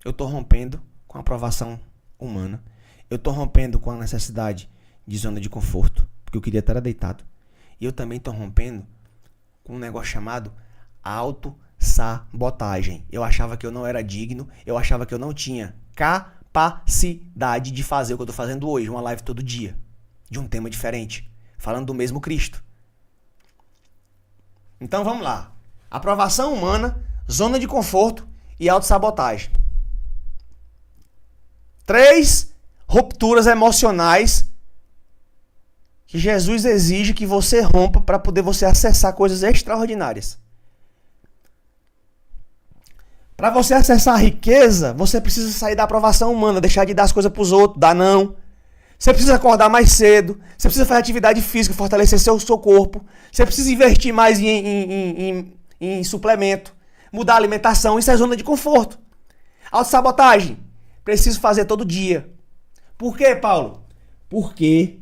Eu tô rompendo com a aprovação humana. Eu tô rompendo com a necessidade de zona de conforto, porque eu queria estar deitado. E eu também tô rompendo com um negócio chamado Autossabotagem. Eu achava que eu não era digno, eu achava que eu não tinha capacidade de fazer o que eu tô fazendo hoje, uma live todo dia, de um tema diferente, falando do mesmo Cristo. Então vamos lá. Aprovação humana, zona de conforto e autossabotagem. 3 rupturas emocionais que Jesus exige que você rompa para poder você acessar coisas extraordinárias. Para você acessar a riqueza, você precisa sair da aprovação humana, deixar de dar as coisas para os outros, dar não. Você precisa acordar mais cedo, você precisa fazer atividade física, fortalecer seu corpo, você precisa investir mais em suplemento, mudar a alimentação, isso é zona de conforto. Autossabotagem, preciso fazer todo dia. Por quê, Paulo? Porque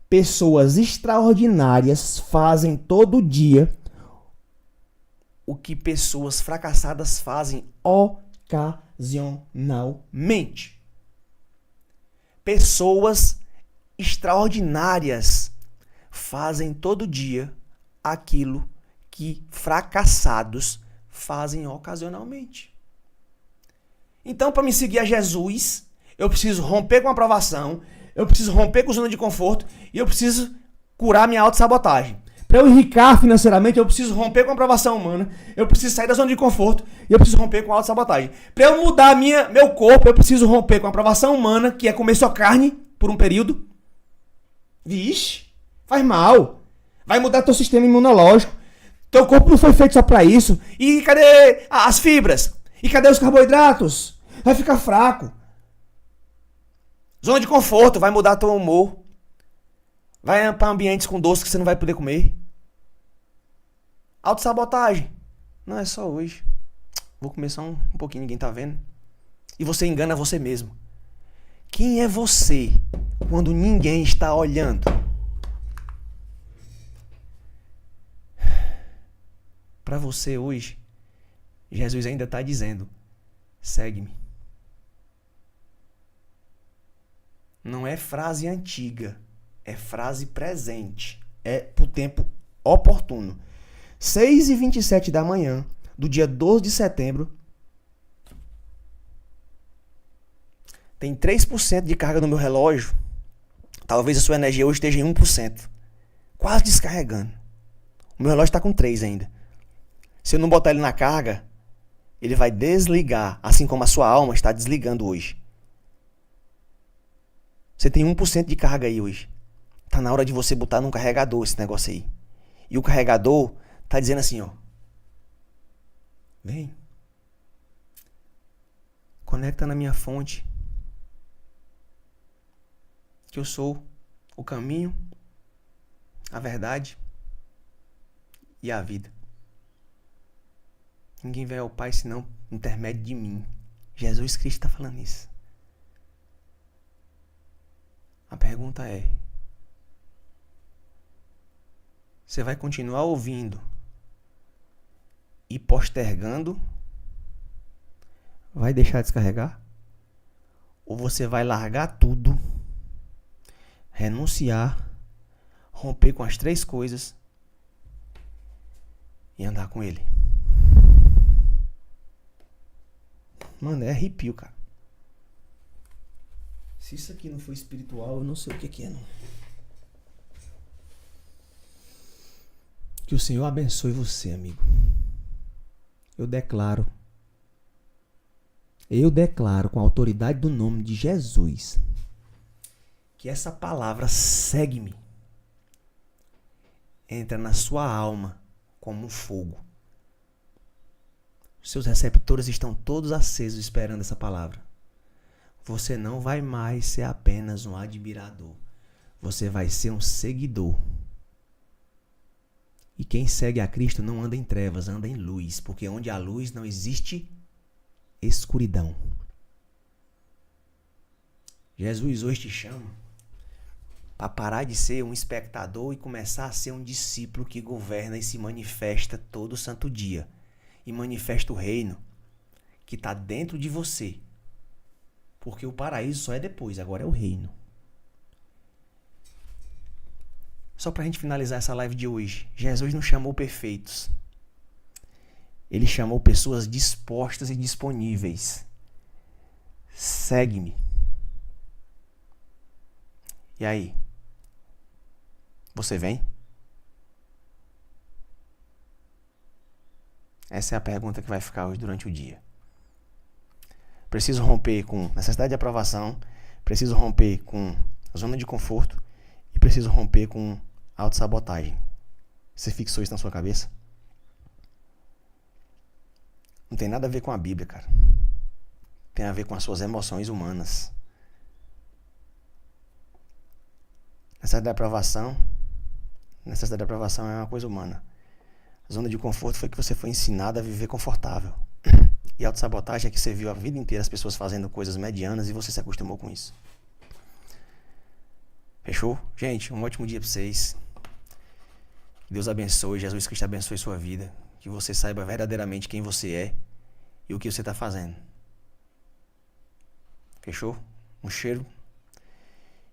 pessoas extraordinárias fazem todo dia o que pessoas fracassadas fazem ocasionalmente. Pessoas extraordinárias fazem todo dia aquilo que fracassados fazem ocasionalmente. Então, para me seguir a Jesus, eu preciso romper com a aprovação, eu preciso romper com a zona de conforto e eu preciso curar minha autossabotagem. Para eu enricar financeiramente, eu preciso romper com a aprovação humana, eu preciso sair da zona de conforto e eu preciso romper com a autossabotagem. Para eu mudar meu corpo, eu preciso romper com a aprovação humana, que é comer só carne por um período. Vixe, faz mal. Vai mudar teu sistema imunológico. Teu corpo não foi feito só para isso. E cadê as fibras? E cadê os carboidratos? Vai ficar fraco. Zona de conforto, vai mudar teu humor. Vai para ambientes com doce que você não vai poder comer. Autossabotagem. Não é só hoje. Vou comer só um pouquinho, ninguém tá vendo. E você engana você mesmo. Quem é você quando ninguém está olhando? Para você hoje, Jesus ainda está dizendo: segue-me. Não é frase antiga. É frase presente. É pro tempo oportuno. 6h27 da manhã, do dia 12 de setembro. Tem 3% de carga no meu relógio. Talvez a sua energia hoje esteja em 1%. Quase descarregando. O meu relógio está com 3 ainda. Se eu não botar ele na carga, ele vai desligar. Assim como a sua alma está desligando hoje. Você tem 1% de carga aí hoje. Tá na hora de você botar num carregador esse negócio aí. E o carregador tá dizendo assim, ó. Vem. Conecta na minha fonte. Que eu sou o caminho, a verdade e a vida. Ninguém vai ao Pai senão por intermédio de mim. Jesus Cristo está falando isso. A pergunta é: você vai continuar ouvindo e postergando? Vai deixar descarregar? Ou você vai largar tudo, renunciar, romper com as 3 coisas e andar com ele? Mano, é arrepio, cara. Se isso aqui não for espiritual, eu não sei o que é, não. Que o Senhor abençoe você, amigo. Eu declaro com a autoridade do nome de Jesus que essa palavra segue-me. Entra na sua alma como um fogo. Seus receptores estão todos acesos esperando essa palavra. Você não vai mais ser apenas um admirador. Você vai ser um seguidor. E quem segue a Cristo não anda em trevas, anda em luz. Porque onde há luz não existe escuridão. Jesus hoje te chama para parar de ser um espectador e começar a ser um discípulo que governa e se manifesta todo santo dia. E manifesta o reino que está dentro de você. Porque o paraíso só é depois, agora é o reino. Só para a gente finalizar essa live de hoje. Jesus nos chamou perfeitos. Ele chamou pessoas dispostas e disponíveis. Segue-me. E aí? Você vem? Essa é a pergunta que vai ficar hoje durante o dia. Preciso romper com necessidade de aprovação, preciso romper com zona de conforto e preciso romper com autossabotagem. Você fixou isso na sua cabeça? Não tem nada a ver com a Bíblia, cara. Tem a ver com as suas emoções humanas. Necessidade de aprovação é uma coisa humana. A zona de conforto foi que você foi ensinado a viver confortável. E a autossabotagem é que você viu a vida inteira as pessoas fazendo coisas medianas e você se acostumou com isso. Fechou? Gente, um ótimo dia pra vocês. Que Deus abençoe, Jesus Cristo abençoe sua vida. Que você saiba verdadeiramente quem você é e o que você está fazendo. Fechou? Um cheiro.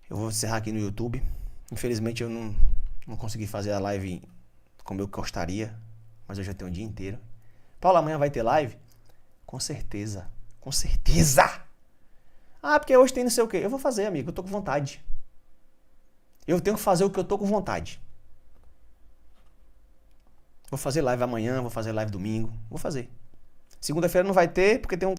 Eu vou encerrar aqui no YouTube. Infelizmente eu não consegui fazer a live como eu gostaria, mas eu já tenho um dia inteiro. Paulo, amanhã vai ter live? Com certeza. Com certeza! Ah, porque hoje tem não sei o quê. Eu vou fazer, amigo. Eu tô com vontade. Eu tenho que fazer o que eu tô com vontade. Vou fazer live amanhã, vou fazer live domingo. Vou fazer. Segunda-feira não vai ter, porque tem um